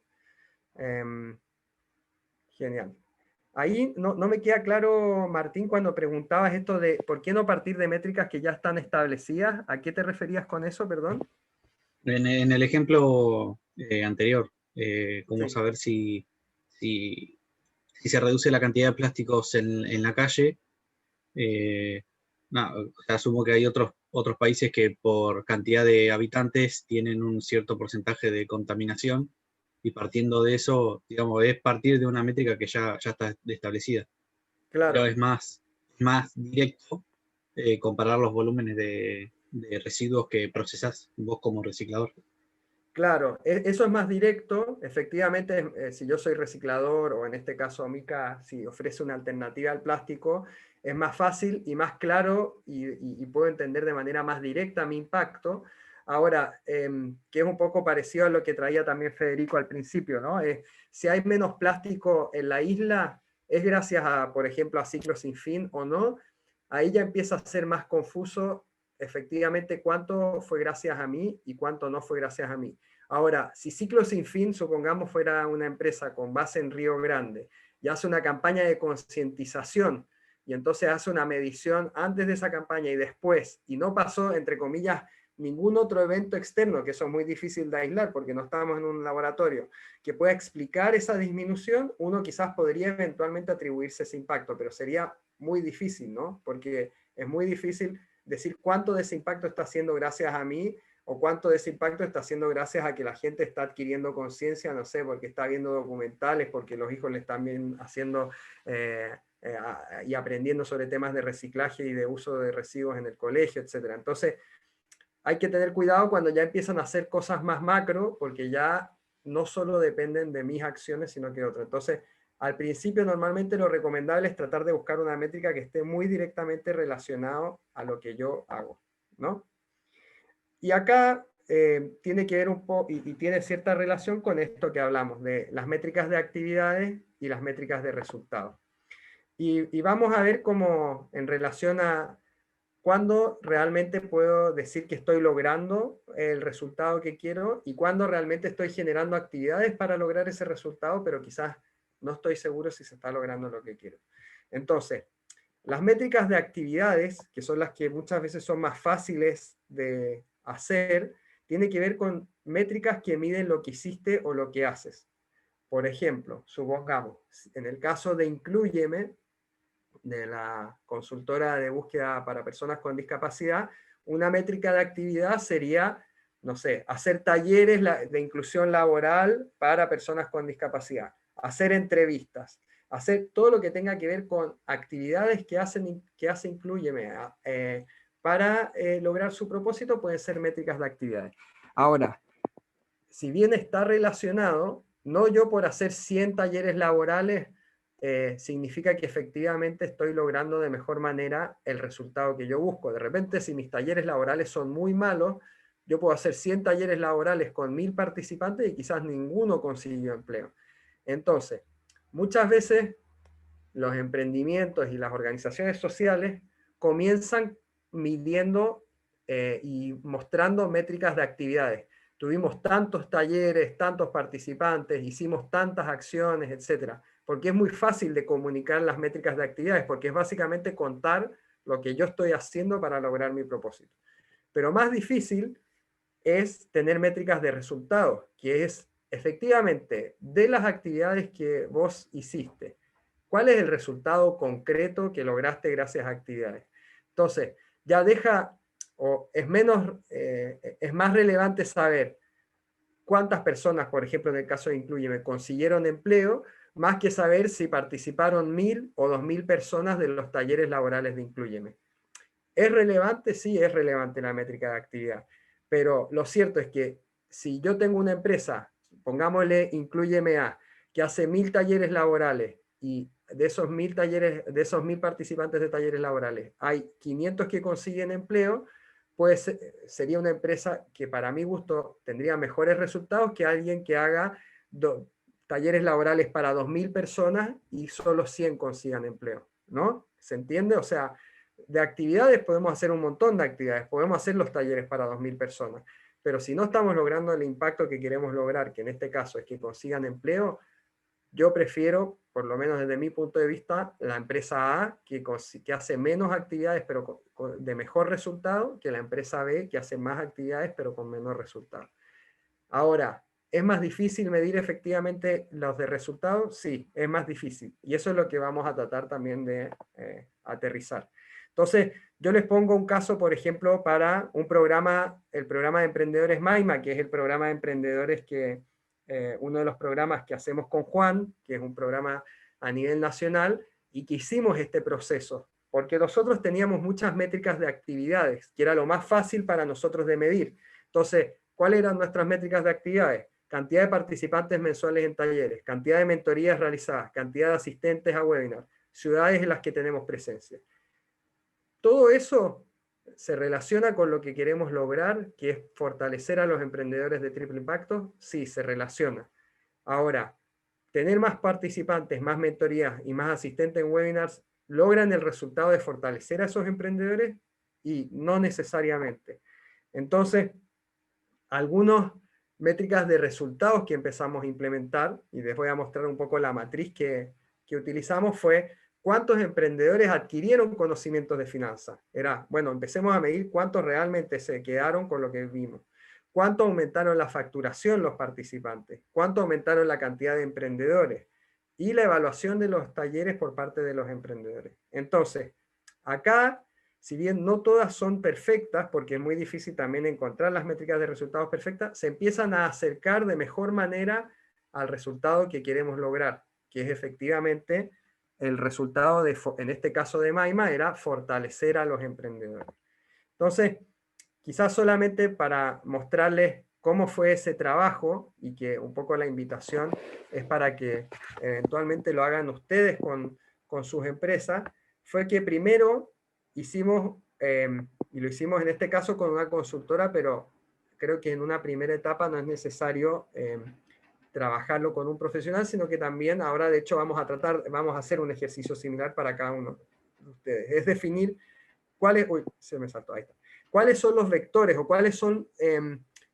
Speaker 1: Genial. Ahí no me queda claro, Martín, cuando preguntabas esto de por qué no partir de métricas que ya están establecidas. ¿A qué te referías con eso, perdón?
Speaker 2: En el ejemplo anterior, cómo
Speaker 1: Sí.
Speaker 2: saber si se reduce la cantidad de plásticos en la calle. Asumo que hay otros países que por cantidad de habitantes tienen un cierto porcentaje de contaminación, y partiendo de eso, digamos, es partir de una métrica que ya está establecida.
Speaker 1: Claro.
Speaker 2: Pero es más directo comparar los volúmenes de residuos que procesás vos como reciclador.
Speaker 1: Claro, eso es más directo. Efectivamente, si yo soy reciclador, o en este caso Mica, si ofrece una alternativa al plástico, es más fácil y más claro, y puedo entender de manera más directa mi impacto. Ahora, que es un poco parecido a lo que traía también Federico al principio, ¿no? Si hay menos plástico en la isla, ¿es gracias a, por ejemplo, a Ciclos Sin Fin o no? Ahí ya empieza a ser más confuso efectivamente cuánto fue gracias a mí y cuánto no fue gracias a mí. Ahora, si Ciclos Sin Fin, supongamos, fuera una empresa con base en Río Grande y hace una campaña de concientización, y entonces hace una medición antes de esa campaña y después, y no pasó, entre comillas, ningún otro evento externo, que eso es muy difícil de aislar porque no estamos en un laboratorio, que pueda explicar esa disminución, uno quizás podría eventualmente atribuirse ese impacto, pero sería muy difícil, ¿no? Porque es muy difícil decir cuánto de ese impacto está haciendo gracias a mí, o cuánto de ese impacto está haciendo gracias a que la gente está adquiriendo conciencia, no sé, porque está viendo documentales, porque los hijos le están bien haciendo y aprendiendo sobre temas de reciclaje y de uso de residuos en el colegio, etc. Entonces, hay que tener cuidado cuando ya empiezan a hacer cosas más macro, porque ya no solo dependen de mis acciones, sino que de otras. Entonces, al principio normalmente lo recomendable es tratar de buscar una métrica que esté muy directamente relacionado a lo que yo hago, ¿no? Y acá tiene que ver un poco, y tiene cierta relación con esto que hablamos, de las métricas de actividades y las métricas de resultados. Y vamos a ver cómo en relación a cuándo realmente puedo decir que estoy logrando el resultado que quiero y cuándo realmente estoy generando actividades para lograr ese resultado, pero quizás no estoy seguro si se está logrando lo que quiero. Entonces, las métricas de actividades, que son las que muchas veces son más fáciles de hacer, tiene que ver con métricas que miden lo que hiciste o lo que haces. Por ejemplo, supongamos, en el caso de Inclúyeme, de la consultora de búsqueda para personas con discapacidad, una métrica de actividad sería, no sé, hacer talleres de inclusión laboral para personas con discapacidad, hacer entrevistas, hacer todo lo que tenga que ver con actividades que hace Inclúyeme para lograr su propósito, pueden ser métricas de actividades. Ahora, si bien está relacionado, no yo por hacer 100 talleres laborales significa que efectivamente estoy logrando de mejor manera el resultado que yo busco. De repente, si mis talleres laborales son muy malos, yo puedo hacer 100 talleres laborales con 1000 participantes y quizás ninguno consiguió empleo. Entonces, muchas veces los emprendimientos y las organizaciones sociales comienzan midiendo y mostrando métricas de actividades. Tuvimos tantos talleres, tantos participantes, hicimos tantas acciones, etc. Porque es muy fácil de comunicar las métricas de actividades, porque es básicamente contar lo que yo estoy haciendo para lograr mi propósito. Pero más difícil es tener métricas de resultados, que es efectivamente de las actividades que vos hiciste, ¿Cuál es el resultado concreto que lograste gracias a actividades? Entonces, ya deja, o es más relevante saber cuántas personas, por ejemplo, en el caso de Inclúyeme, consiguieron empleo, más que saber si participaron 1000 o 2000 personas de los talleres laborales de Inclúyeme. ¿Es relevante? Sí, es relevante la métrica de actividad. Pero lo cierto es que si yo tengo una empresa, pongámosle Inclúyeme A, que hace 1000 talleres laborales y de esos 1000 talleres, de esos 1000 participantes de talleres laborales, hay 500 que consiguen empleo, pues sería una empresa que para mi gusto tendría mejores resultados que alguien que haga talleres laborales para 2000 personas y solo 100 consigan empleo, ¿no? ¿Se entiende? O sea, de actividades podemos hacer un montón de actividades, podemos hacer los talleres para 2000 personas, pero si no estamos logrando el impacto que queremos lograr, que en este caso es que consigan empleo, yo prefiero, por lo menos desde mi punto de vista, la empresa A, que hace menos actividades pero de mejor resultado, que la empresa B, que hace más actividades pero con menor resultado. Ahora, ¿es más difícil medir efectivamente los de resultados? Sí, es más difícil. Y eso es lo que vamos a tratar también de aterrizar. Entonces, yo les pongo un caso, por ejemplo, para un programa, el programa de emprendedores Maima, que es el programa de emprendedores que, uno de los programas que hacemos con Juan, que es un programa a nivel nacional, y que hicimos este proceso, porque nosotros teníamos muchas métricas de actividades, que era lo más fácil para nosotros de medir. Entonces, ¿cuáles eran nuestras métricas de actividades? Cantidad de participantes mensuales en talleres, cantidad de mentorías realizadas, cantidad de asistentes a webinar, ciudades en las que tenemos presencia. Todo eso se relaciona con lo que queremos lograr, que es fortalecer a los emprendedores de triple impacto. Sí, se relaciona. Ahora, tener más participantes, más mentorías y más asistentes en webinars, ¿logran el resultado de fortalecer a esos emprendedores? Y no necesariamente. Entonces, algunas métricas de resultados que empezamos a implementar, y les voy a mostrar un poco la matriz que utilizamos, fue cuántos emprendedores adquirieron conocimientos de finanzas. Era, bueno, empecemos a medir cuántos realmente se quedaron con lo que vimos. ¿Cuánto aumentaron la facturación los participantes? ¿Cuánto aumentaron la cantidad de emprendedores? Y la evaluación de los talleres por parte de los emprendedores. Entonces, acá, si bien no todas son perfectas, porque es muy difícil también encontrar las métricas de resultados perfectas, se empiezan a acercar de mejor manera al resultado que queremos lograr, que es efectivamente el resultado, en este caso de Maima, era fortalecer a los emprendedores. Entonces, quizás solamente para mostrarles cómo fue ese trabajo, y que un poco la invitación es para que eventualmente lo hagan ustedes con sus empresas, fue que primero hicimos, y lo hicimos en este caso con una consultora, pero creo que en una primera etapa no es necesario trabajarlo con un profesional, sino que también ahora de hecho vamos a hacer un ejercicio similar para cada uno de ustedes. Es definir cuáles, uy, se me saltó, ahí está. ¿Cuáles son los vectores o cuáles son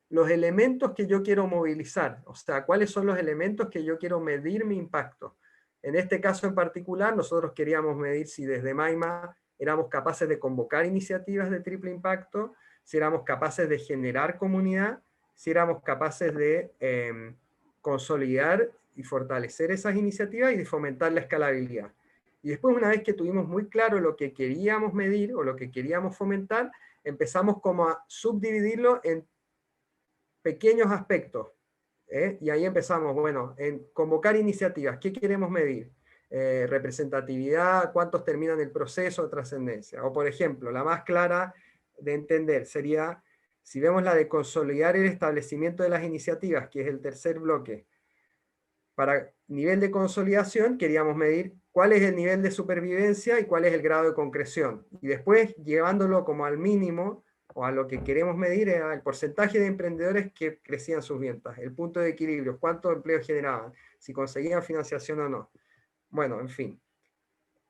Speaker 1: los elementos que yo quiero movilizar? O sea, ¿cuáles son los elementos que yo quiero medir mi impacto? En este caso en particular, nosotros queríamos medir si desde Maima éramos capaces de convocar iniciativas de triple impacto, si éramos capaces de generar comunidad, si éramos capaces de consolidar y fortalecer esas iniciativas y de fomentar la escalabilidad. Y después, una vez que tuvimos muy claro lo que queríamos medir o lo que queríamos fomentar, empezamos como a subdividirlo en pequeños aspectos. Y ahí empezamos, bueno, en convocar iniciativas. ¿Qué queremos medir? Representatividad, cuántos terminan el proceso de trascendencia. O por ejemplo, la más clara de entender sería, si vemos la de consolidar el establecimiento de las iniciativas, que es el tercer bloque, para nivel de consolidación queríamos medir cuál es el nivel de supervivencia y cuál es el grado de concreción. Y después, llevándolo como al mínimo, o a lo que queremos medir, era el porcentaje de emprendedores que crecían sus ventas, el punto de equilibrio, cuántos empleos generaban, si conseguían financiación o no. Bueno, en fin.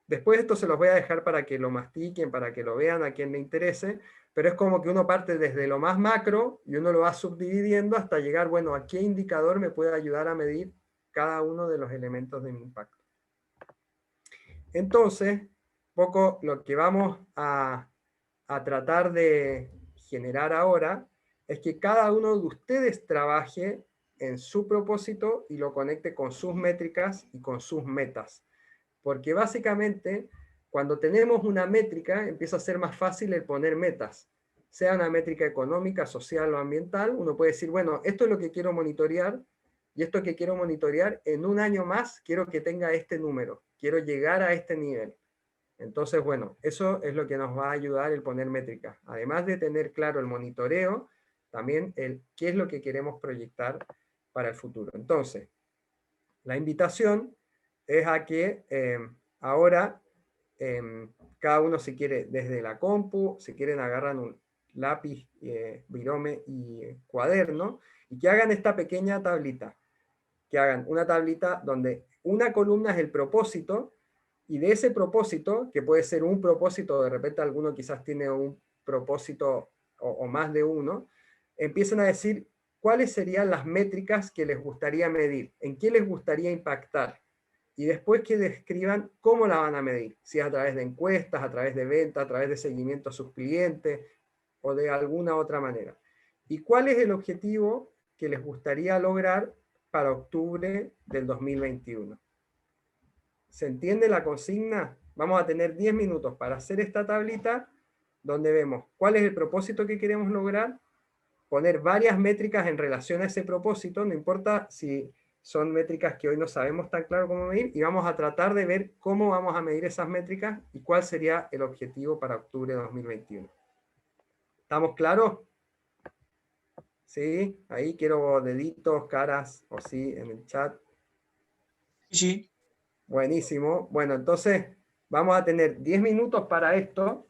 Speaker 1: Después esto se los voy a dejar para que lo mastiquen, para que lo vean a quien le interese, pero es como que uno parte desde lo más macro y uno lo va subdividiendo hasta llegar, bueno, ¿a qué indicador me puede ayudar a medir cada uno de los elementos de mi impacto? Entonces, poco lo que vamos a tratar de generar ahora es que cada uno de ustedes trabaje en su propósito y lo conecte con sus métricas y con sus metas. Porque básicamente, cuando tenemos una métrica, empieza a ser más fácil el poner metas. Sea una métrica económica, social o ambiental, uno puede decir, bueno, esto es lo que quiero monitorear, y esto que quiero monitorear, en un año más quiero que tenga este número, quiero llegar a este nivel. Entonces, bueno, eso es lo que nos va a ayudar el poner métricas. Además de tener claro el monitoreo, también el qué es lo que queremos proyectar para el futuro. Entonces, la invitación es a que ahora cada uno si quiere desde la compu, si quieren agarran un lápiz, virome y cuaderno, y que hagan esta pequeña tablita. Que hagan una tablita donde una columna es el propósito, y de ese propósito, que puede ser un propósito, de repente alguno quizás tiene un propósito o más de uno, empiezan a decir cuáles serían las métricas que les gustaría medir, en qué les gustaría impactar, y después que describan cómo la van a medir, si es a través de encuestas, a través de ventas, a través de seguimiento a sus clientes, o de alguna otra manera. ¿Y cuál es el objetivo que les gustaría lograr para octubre del 2021? ¿Se entiende la consigna? Vamos a tener 10 minutos para hacer esta tablita donde vemos cuál es el propósito que queremos lograr, poner varias métricas en relación a ese propósito, no importa si son métricas que hoy no sabemos tan claro cómo medir, y vamos a tratar de ver cómo vamos a medir esas métricas y cuál sería el objetivo para octubre de 2021. ¿Estamos claros? ¿Sí? Ahí quiero deditos, caras, o sí, en el chat.
Speaker 4: Sí.
Speaker 1: Buenísimo. Bueno, entonces vamos a tener 10 minutos para esto.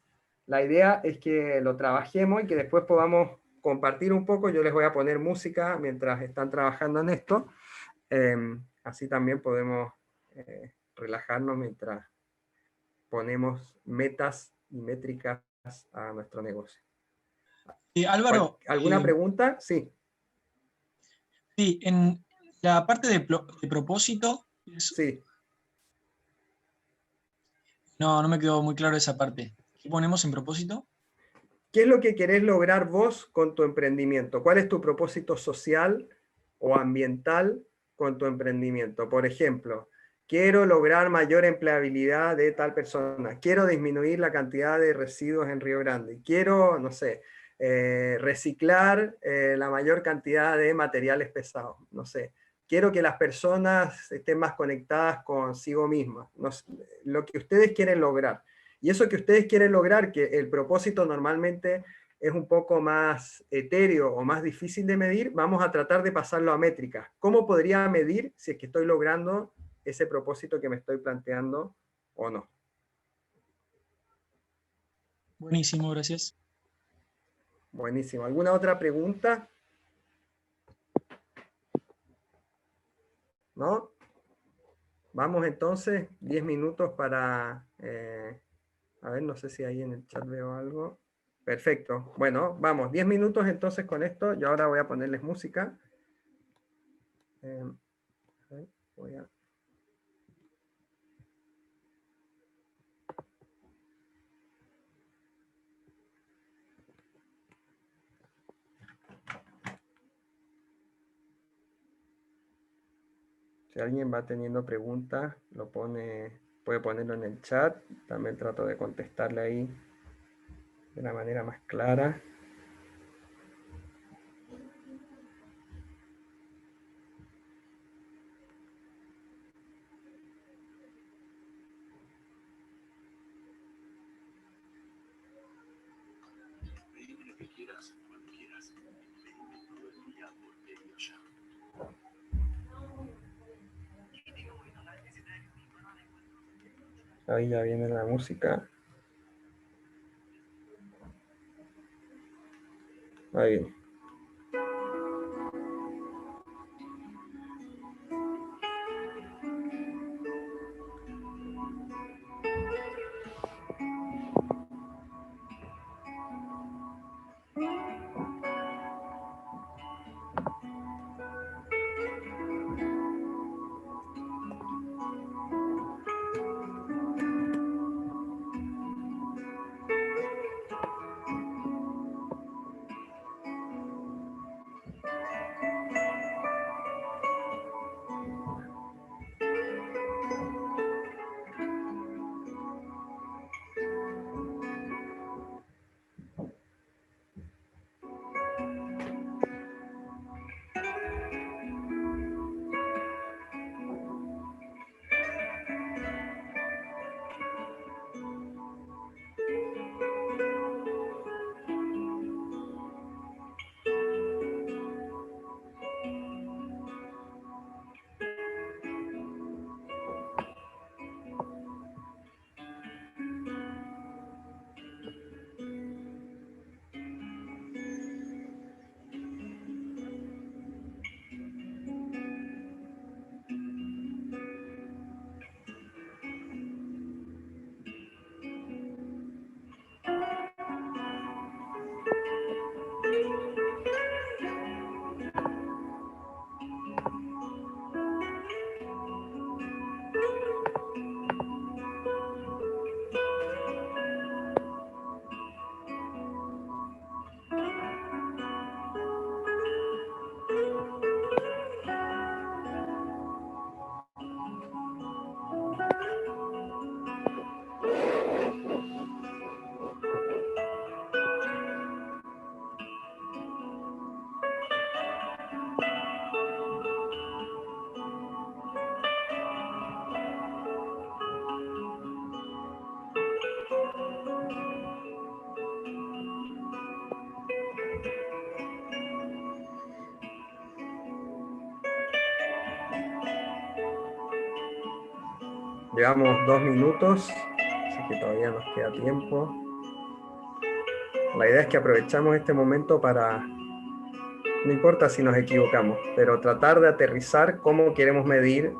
Speaker 1: La idea es que lo trabajemos y que después podamos compartir un poco. Yo les voy a poner música mientras están trabajando en esto. Así también podemos relajarnos mientras ponemos metas y métricas a nuestro negocio.
Speaker 4: Álvaro,
Speaker 1: ¿Alguna pregunta? Sí.
Speaker 4: sí, en la parte de propósito,
Speaker 1: Sí.
Speaker 4: no me quedó muy claro esa parte. ¿Qué ponemos en propósito?
Speaker 1: ¿Qué es lo que querés lograr vos con tu emprendimiento? ¿Cuál es tu propósito social o ambiental con tu emprendimiento? Por ejemplo, quiero lograr mayor empleabilidad de tal persona. Quiero disminuir la cantidad de residuos en Río Grande. Quiero, no sé, reciclar la mayor cantidad de materiales pesados. No sé. Quiero que las personas estén más conectadas consigo mismas. No sé, lo que ustedes quieren lograr. Y eso que ustedes quieren lograr, que el propósito normalmente es un poco más etéreo o más difícil de medir, vamos a tratar de pasarlo a métricas. ¿Cómo podría medir si es que estoy logrando ese propósito que me estoy planteando o no?
Speaker 4: Buenísimo, gracias.
Speaker 1: Buenísimo. ¿Alguna otra pregunta? ¿No? Vamos entonces, 10 minutos para... a ver, no sé si ahí en el chat veo algo. Perfecto. Bueno, vamos, 10 minutos entonces con esto. Yo ahora voy a ponerles música. Voy a... Si alguien va teniendo preguntas, puede ponerlo en el chat. También trato de contestarle ahí de una manera más clara. Ahí ya viene la música. Ahí viene. Llevamos 2 minutos, así que todavía nos queda tiempo. La idea es que aprovechamos este momento para, no importa si nos equivocamos, pero tratar de aterrizar cómo queremos medir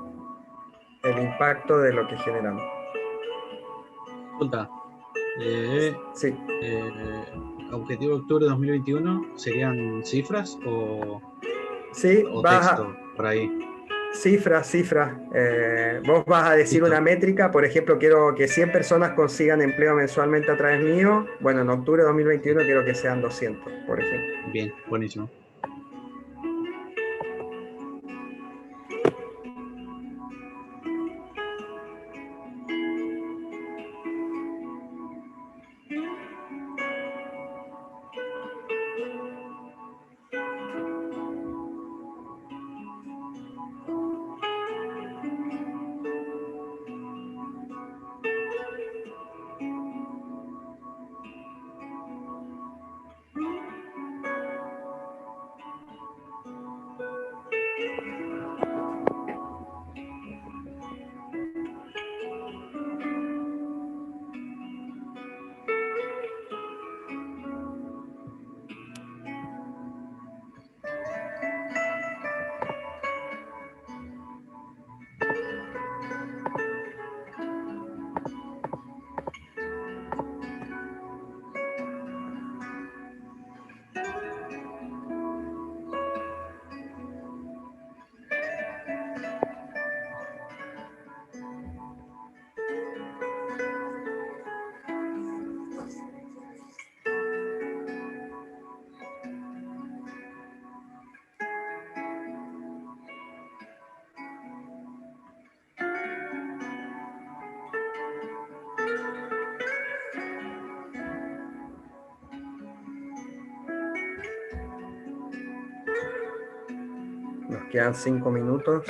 Speaker 1: el impacto de lo que generamos.
Speaker 2: Consulta.
Speaker 1: Sí,
Speaker 2: Objetivo de octubre de 2021, ¿serían cifras
Speaker 1: sí,
Speaker 2: o
Speaker 1: vas
Speaker 2: texto por ahí?
Speaker 1: cifras. Vos vas a decir
Speaker 2: Listo.
Speaker 1: una métrica, por ejemplo, quiero que 100 personas consigan empleo mensualmente a través mío. Bueno, en octubre de 2021 quiero que sean 200, por ejemplo.
Speaker 2: Bien, buenísimo.
Speaker 1: Nos quedan 5 minutos.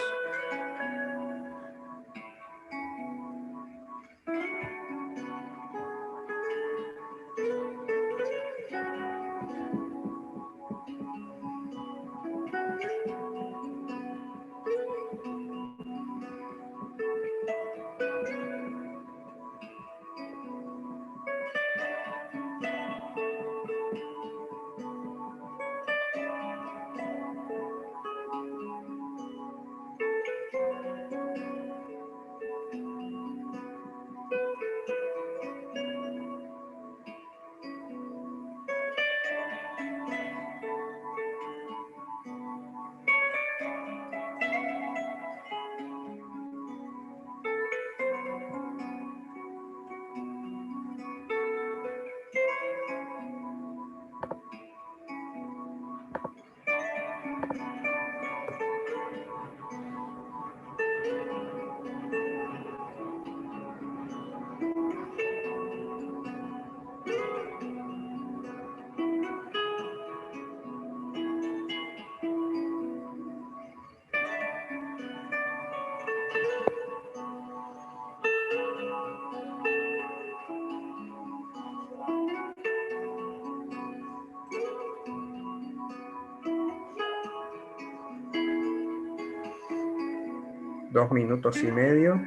Speaker 1: Dos minutos y medio.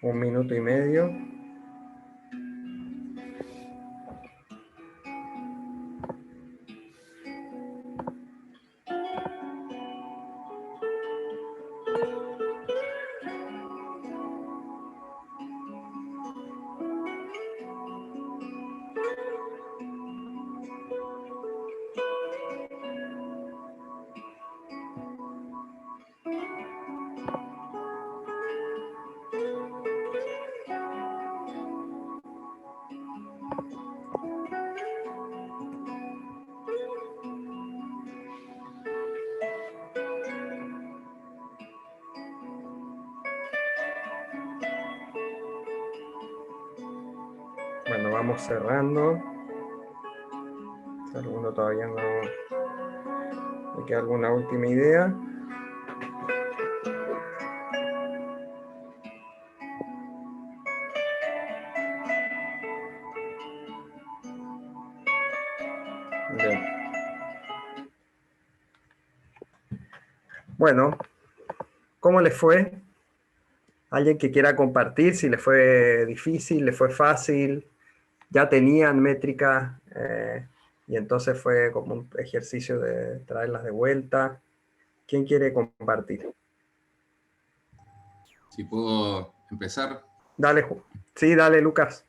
Speaker 1: 1 minuto y medio. Bueno, vamos cerrando. Si alguno todavía no... ¿Me queda alguna última idea? Bien. Bueno, ¿cómo les fue? ¿Alguien que quiera compartir si le fue difícil, le fue fácil? ¿Ya tenían métrica y entonces fue como un ejercicio de traerlas de vuelta? ¿Quién quiere compartir?
Speaker 6: Si puedo empezar.
Speaker 1: Dale, sí, dale, Lucas.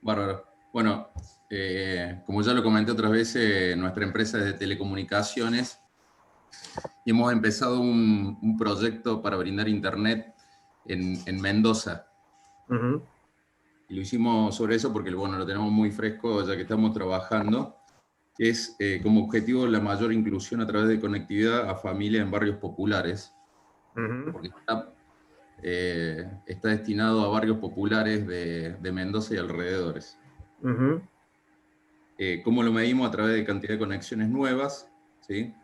Speaker 6: Bárbaro. Bueno, como ya lo comenté otras veces, nuestra empresa es de telecomunicaciones y hemos empezado un proyecto para brindar internet en Mendoza.
Speaker 1: Uh-huh.
Speaker 6: Y lo hicimos sobre eso porque, bueno, lo tenemos muy fresco ya que estamos trabajando, que es como objetivo la mayor inclusión a través de conectividad a familias en barrios populares.
Speaker 1: Uh-huh.
Speaker 6: Porque está destinado a barrios populares de Mendoza y alrededores.
Speaker 1: Uh-huh.
Speaker 6: ¿Cómo lo medimos? A través de cantidad de conexiones nuevas, ¿sí?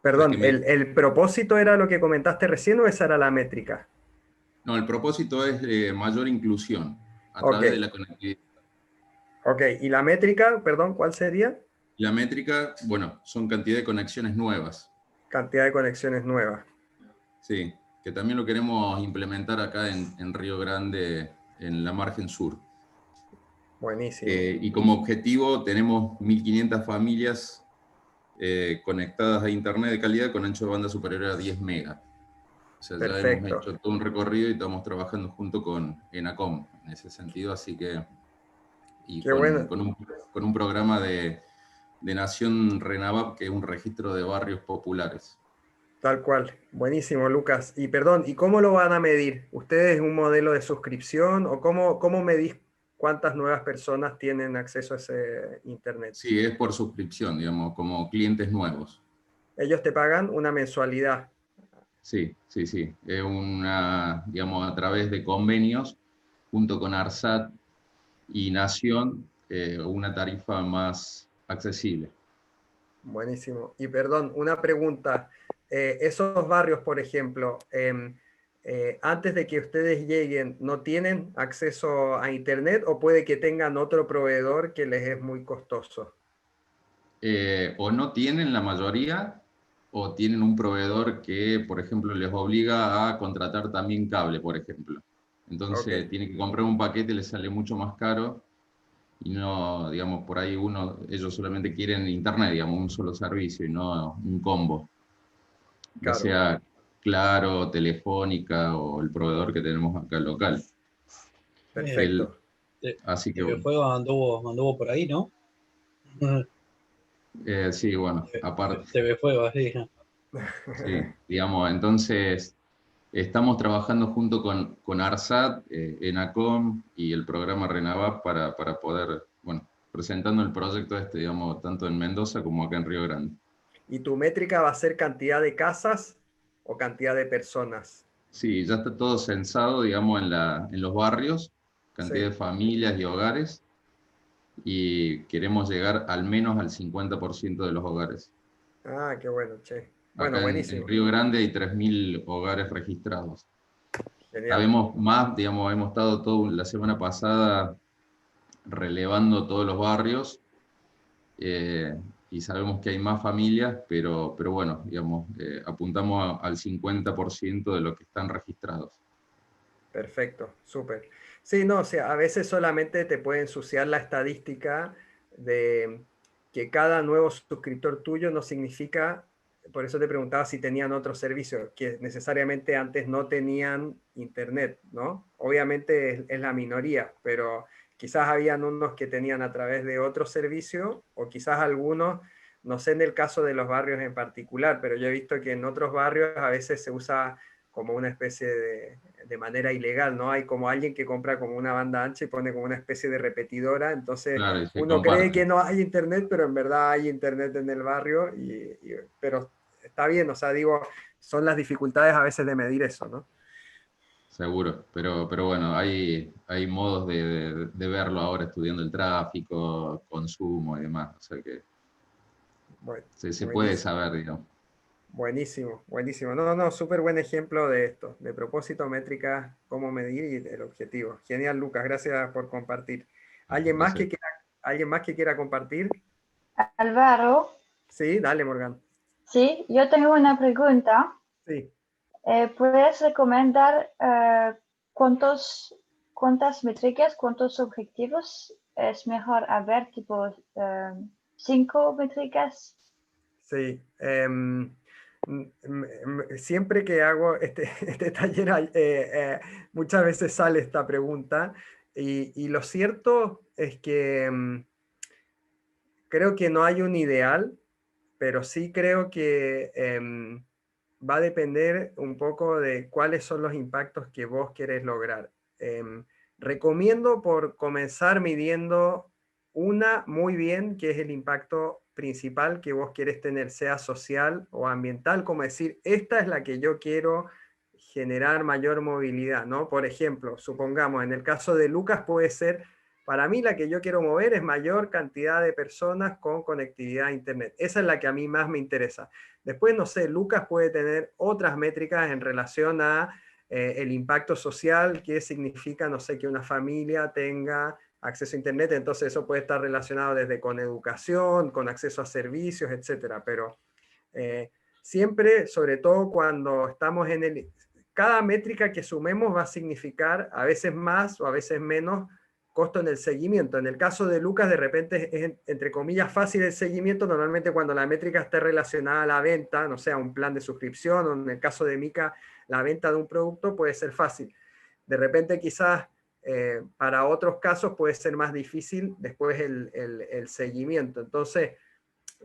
Speaker 1: Perdón, ¿el propósito era lo que comentaste recién o esa era la métrica?
Speaker 6: No, el propósito es mayor inclusión a través de la conectividad.
Speaker 1: Ok, ¿y la métrica, perdón, cuál sería?
Speaker 6: La métrica, bueno, son cantidad de conexiones nuevas.
Speaker 1: Cantidad de conexiones nuevas.
Speaker 6: Sí, que también lo queremos implementar acá en Río Grande, en la margen sur.
Speaker 1: Buenísimo.
Speaker 6: Y como objetivo tenemos 1.500 familias conectadas a internet de calidad con ancho de banda superior a 10 megas. O sea,
Speaker 1: Perfecto.
Speaker 6: ya hemos hecho todo un recorrido y estamos trabajando junto con Enacom en ese sentido, así que... Y
Speaker 1: Qué bueno.
Speaker 6: con un programa de Nación Renavap, que es un registro de barrios populares.
Speaker 1: Tal cual. Buenísimo, Lucas. Y perdón, ¿y cómo lo van a medir? ¿Ustedes un modelo de suscripción o cómo medís cuántas nuevas personas tienen acceso a ese internet?
Speaker 6: Sí, es por suscripción, digamos, como clientes nuevos.
Speaker 1: Ellos te pagan una mensualidad.
Speaker 6: Sí. Es digamos, a través de convenios, junto con ARSAT y Nación, una tarifa más accesible.
Speaker 1: Buenísimo. Y perdón, una pregunta. Esos barrios, por ejemplo, antes de que ustedes lleguen, ¿no tienen acceso a internet o puede que tengan otro proveedor que les es muy costoso?
Speaker 6: O no tienen la mayoría, o tienen un proveedor que, por ejemplo, les obliga a contratar también cable, por ejemplo. Entonces, tiene que comprar un paquete, les sale mucho más caro, y no, digamos, por ahí ellos solamente quieren internet, digamos, un solo servicio y no un combo. Ya
Speaker 1: Claro.
Speaker 6: sea Claro, Telefónica o el proveedor que tenemos acá local.
Speaker 1: Perfecto.
Speaker 6: Así que
Speaker 2: TV Fuego anduvo por ahí, ¿no?
Speaker 6: sí, bueno, aparte.
Speaker 2: TV Fuego, así.
Speaker 6: Sí, digamos, entonces estamos trabajando junto con ARSAT, Enacom y el programa Renavap para poder, bueno, presentando el proyecto digamos, tanto en Mendoza como acá en Río Grande.
Speaker 1: ¿Y tu métrica va a ser cantidad de casas o cantidad de personas?
Speaker 6: Sí, ya está todo censado, digamos, en los barrios, cantidad
Speaker 1: Sí.
Speaker 6: de familias y hogares, y queremos llegar al menos al 50% de los hogares.
Speaker 1: Ah, qué bueno, che. Bueno,
Speaker 6: Acá en
Speaker 1: buenísimo.
Speaker 6: Río Grande hay 3.000 hogares registrados.
Speaker 1: Genial.
Speaker 6: Sabemos más, digamos, hemos estado la semana pasada relevando todos los barrios y sabemos que hay más familias, pero bueno, digamos, apuntamos al 50% de los que están registrados.
Speaker 1: Perfecto, súper. Sí, no, o sea, a veces solamente te puede ensuciar la estadística de que cada nuevo suscriptor tuyo no significa, por eso te preguntaba si tenían otros servicios, que necesariamente antes no tenían internet, ¿no? Obviamente es la minoría, pero quizás habían unos que tenían a través de otro servicio, o quizás algunos, no sé en el caso de los barrios en particular, pero yo he visto que en otros barrios a veces se usa como una especie de manera ilegal, ¿no? Hay como alguien que compra como una banda ancha y pone como una especie de repetidora, entonces
Speaker 6: Claro, y se
Speaker 1: uno cree
Speaker 6: comparte.
Speaker 1: que no hay internet, pero en verdad hay internet en el barrio, pero está bien, o sea, digo, son las dificultades a veces de medir eso, ¿no?
Speaker 6: Seguro, pero bueno, hay modos de verlo ahora estudiando el tráfico, consumo y demás, o sea que
Speaker 1: Bueno,
Speaker 6: se puede
Speaker 1: buenísimo,
Speaker 6: saber, digamos.
Speaker 1: buenísimo, buenísimo. No, no, súper buen ejemplo de esto, de propósito, métricas, cómo medir y el objetivo. Genial, Lucas, gracias por compartir. ¿Alguien más
Speaker 6: Entonces,
Speaker 1: que quiera, alguien más que quiera compartir?
Speaker 3: Álvaro,
Speaker 1: Sí, dale, Morgan.
Speaker 3: sí, yo tengo una pregunta.
Speaker 1: Sí.
Speaker 3: ¿Puedes recomendar cuántas métricas, cuántos objetivos es mejor haber, tipo 5 métricas?
Speaker 1: Sí. Siempre que hago este taller, muchas veces sale esta pregunta y lo cierto es que creo que no hay un ideal, pero sí creo que va a depender un poco de cuáles son los impactos que vos querés lograr. Recomiendo por comenzar midiendo una muy bien, que es el impacto principal que vos querés tener, sea social o ambiental, como decir, esta es la que yo quiero generar mayor movilidad, ¿no? Por ejemplo, supongamos, en el caso de Lucas puede ser, para mí la que yo quiero mover es mayor cantidad de personas con conectividad a Internet. Esa es la que a mí más me interesa. Después, no sé, Lucas puede tener otras métricas en relación a el impacto social, que significa, no sé, que una familia tenga acceso a Internet, entonces eso puede estar relacionado desde con educación, con acceso a servicios, etcétera. Pero siempre, sobre todo cuando estamos en el... Cada métrica que sumemos va a significar a veces más o a veces menos costo en el seguimiento. En el caso de Lucas, de repente es, entre comillas, fácil el seguimiento, normalmente cuando la métrica esté relacionada a la venta, no sé, a un plan de suscripción, o en el caso de Mica, la venta de un producto puede ser fácil. De repente quizás para otros casos puede ser más difícil después el seguimiento. Entonces,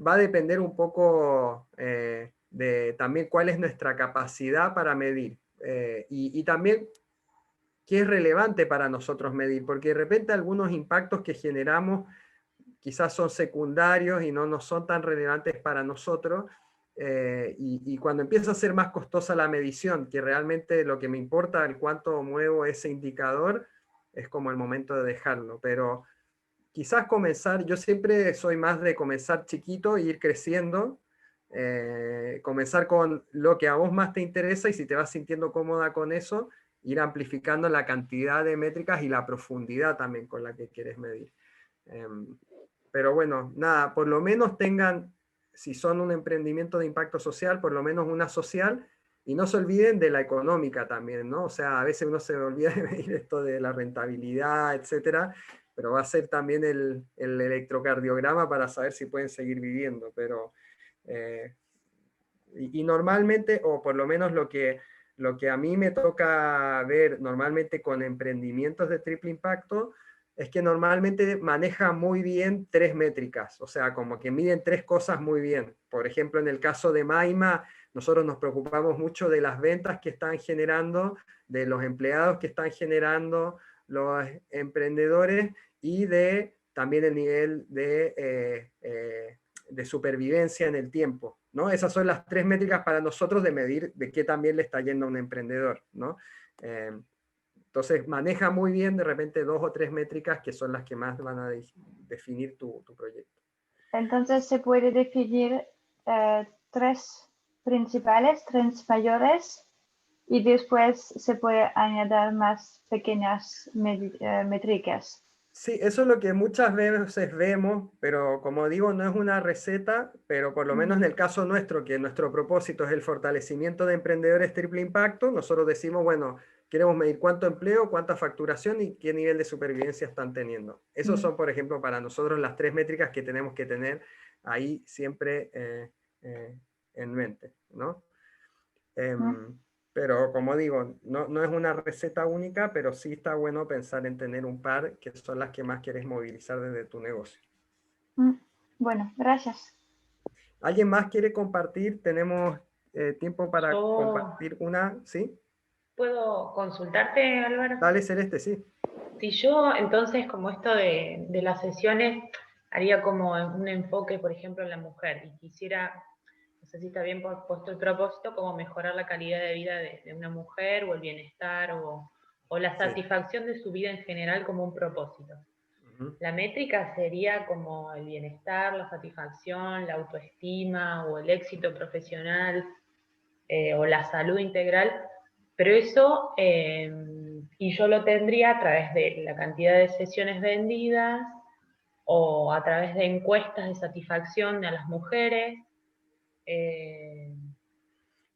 Speaker 1: va a depender un poco de también cuál es nuestra capacidad para medir. Y también qué es relevante para nosotros medir, porque de repente algunos impactos que generamos quizás son secundarios y no son tan relevantes para nosotros, y cuando empieza a ser más costosa la medición, que realmente lo que me importa, el cuánto muevo ese indicador, es como el momento de dejarlo, pero quizás comenzar, yo siempre soy más de comenzar chiquito e ir creciendo, comenzar con lo que a vos más te interesa y si te vas sintiendo cómoda con eso, ir amplificando la cantidad de métricas y la profundidad también con la que quieres medir. Pero bueno, nada, por lo menos tengan, si son un emprendimiento de impacto social, por lo menos una social, y no se olviden de la económica también, ¿no? O sea, a veces uno se olvida de medir esto de la rentabilidad, etcétera, pero va a ser también el electrocardiograma para saber si pueden seguir viviendo, pero... y normalmente, o por lo menos lo que a mí me toca ver normalmente con emprendimientos de triple impacto, es que normalmente maneja muy bien tres métricas, o sea, como que miden tres cosas muy bien. Por ejemplo, en el caso de Maima, nosotros nos preocupamos mucho de las ventas que están generando, de los empleados que están generando los emprendedores y de también el nivel de supervivencia en el tiempo, ¿no? Esas son las tres métricas para nosotros de medir de qué también le está yendo a un emprendedor, ¿no? Entonces maneja muy bien de repente dos o tres métricas que son las que más van a definir tu proyecto.
Speaker 3: Entonces se puede definir 3 principales, 3 mayores, y después se puede añadir más pequeñas métricas.
Speaker 1: Sí, eso es lo que muchas veces vemos, pero como digo, no es una receta, pero por lo menos en el caso nuestro, que nuestro propósito es el fortalecimiento de emprendedores triple impacto, nosotros decimos, bueno, queremos medir cuánto empleo, cuánta facturación y qué nivel de supervivencia están teniendo. Esos son, por ejemplo, para nosotros las 3 métricas que tenemos que tener ahí siempre en mente, ¿no? Pero como digo, no es una receta única, pero sí está bueno pensar en tener un par que son las que más quieres movilizar desde tu negocio.
Speaker 3: Bueno, gracias.
Speaker 1: ¿Alguien más quiere compartir? Tenemos tiempo para compartir una, ¿sí?
Speaker 7: ¿Puedo consultarte, Álvaro?
Speaker 1: Dale, Celeste, sí.
Speaker 7: Si yo, entonces, como esto de las sesiones, haría como un enfoque, por ejemplo, en la mujer, y quisiera, no sé si está bien puesto el propósito, como mejorar la calidad de vida de una mujer, o el bienestar, o la satisfacción de su vida en general como un propósito. La métrica sería como el bienestar, la satisfacción, la autoestima, o el éxito profesional, o la salud integral, pero eso, y yo lo tendría a través de la cantidad de sesiones vendidas, o a través de encuestas de satisfacción a las mujeres.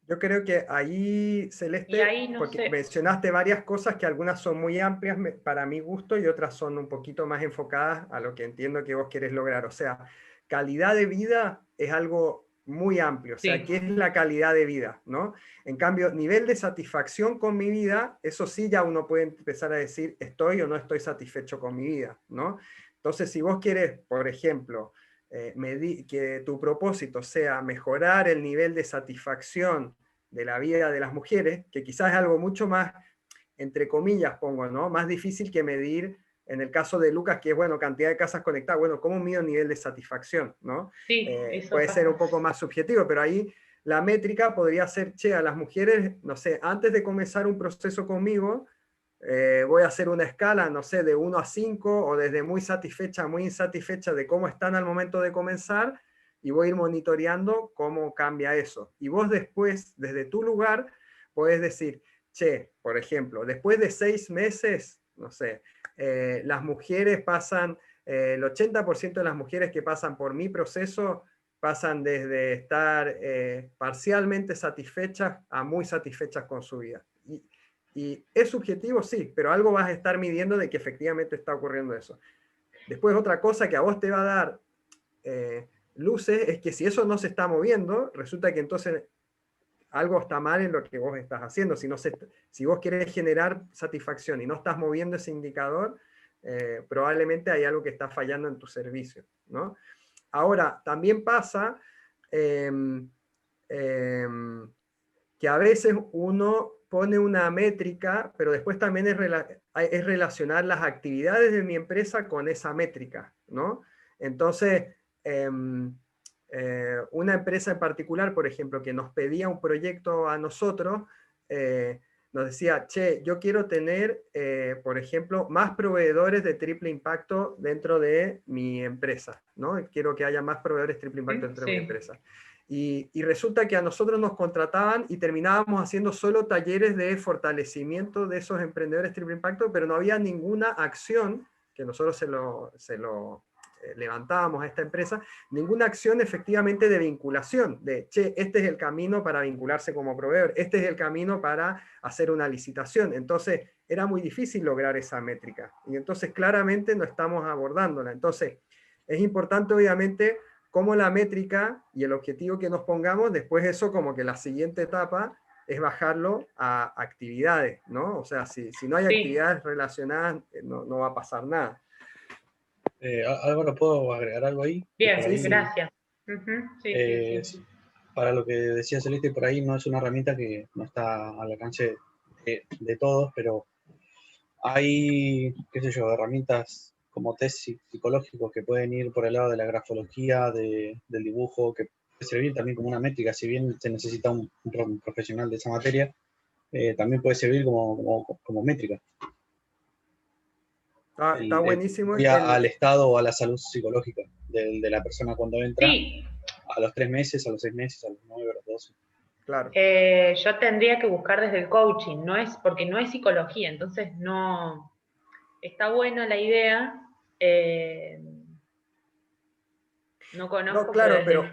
Speaker 1: Yo creo que ahí, Celeste,
Speaker 7: Y ahí, no
Speaker 1: porque
Speaker 7: sé.
Speaker 1: mencionaste varias cosas que algunas son muy amplias para mi gusto y otras son un poquito más enfocadas a lo que entiendo que vos querés lograr. O sea, calidad de vida es algo muy amplio. O sea,
Speaker 7: Sí.
Speaker 1: ¿qué es la calidad de vida? ¿No? En cambio, nivel de satisfacción con mi vida, eso sí ya uno puede empezar a decir, estoy o no estoy satisfecho con mi vida, ¿no? Entonces, si vos quieres, por ejemplo, que tu propósito sea mejorar el nivel de satisfacción de la vida de las mujeres, que quizás es algo mucho más, entre comillas pongo, ¿no? Más difícil que medir en el caso de Lucas, que es, bueno, cantidad de casas conectadas. Bueno, ¿cómo mido el nivel de satisfacción? ¿No?
Speaker 7: Sí, eso
Speaker 1: puede
Speaker 7: pasa.
Speaker 1: ser un poco más subjetivo, pero ahí la métrica podría ser, che, a las mujeres, no sé, antes de comenzar un proceso conmigo, voy a hacer una escala, no sé, de 1 a 5, o desde muy satisfecha a muy insatisfecha de cómo están al momento de comenzar, y voy a ir monitoreando cómo cambia eso. Y vos después, desde tu lugar, podés decir, che, por ejemplo, después de 6 meses, no sé, las mujeres pasan, el 80% de las mujeres que pasan por mi proceso pasan desde estar parcialmente satisfechas a muy satisfechas con su vida. Y es subjetivo, sí, pero algo vas a estar midiendo de que efectivamente está ocurriendo eso. Después otra cosa que a vos te va a dar luces es que si eso no se está moviendo, resulta que entonces algo está mal en lo que vos estás haciendo. Si vos querés generar satisfacción y no estás moviendo ese indicador, probablemente hay algo que está fallando en tu servicio, ¿no? Ahora, también pasa que a veces uno pone una métrica, pero después también es relacionar las actividades de mi empresa con esa métrica, ¿no? Entonces, una empresa en particular, por ejemplo, que nos pedía un proyecto a nosotros, nos decía, che, yo quiero tener, por ejemplo, más proveedores de triple impacto dentro de mi empresa, ¿no? Quiero que haya más proveedores triple impacto dentro de mi empresa. Y resulta que a nosotros nos contrataban y terminábamos haciendo solo talleres de fortalecimiento de esos emprendedores triple impacto, pero no había ninguna acción, que nosotros se lo levantábamos a esta empresa, ninguna acción efectivamente de vinculación, de, che, este es el camino para vincularse como proveedor, este es el camino para hacer una licitación. Entonces, era muy difícil lograr esa métrica. Y entonces, claramente, no estamos abordándola. Entonces, es importante, obviamente, cómo la métrica y el objetivo que nos pongamos, después eso como que la siguiente etapa es bajarlo a actividades, ¿no? O sea, si no hay actividades relacionadas, no va a pasar nada.
Speaker 2: Álvaro, ¿puedo agregar algo ahí?
Speaker 7: Bien,
Speaker 2: Ahí,
Speaker 7: gracias.
Speaker 2: Sí. Para lo que decía Celeste, por ahí no es una herramienta que no está al alcance de todos, pero hay, qué sé yo, herramientas como test psicológicos que pueden ir por el lado de la grafología, del dibujo, que puede servir también como una métrica, si bien se necesita un profesional de esa materia, también puede servir como métrica.
Speaker 1: Está buenísimo.
Speaker 2: Al estado o a la salud psicológica de la persona cuando entra,
Speaker 7: sí.
Speaker 2: A los 3 meses, a los 6 meses, a los 9, a los 12.
Speaker 1: Claro.
Speaker 7: Yo tendría que buscar desde el coaching, porque no es psicología, entonces no. Está buena la idea. No conozco.
Speaker 1: No, claro, pero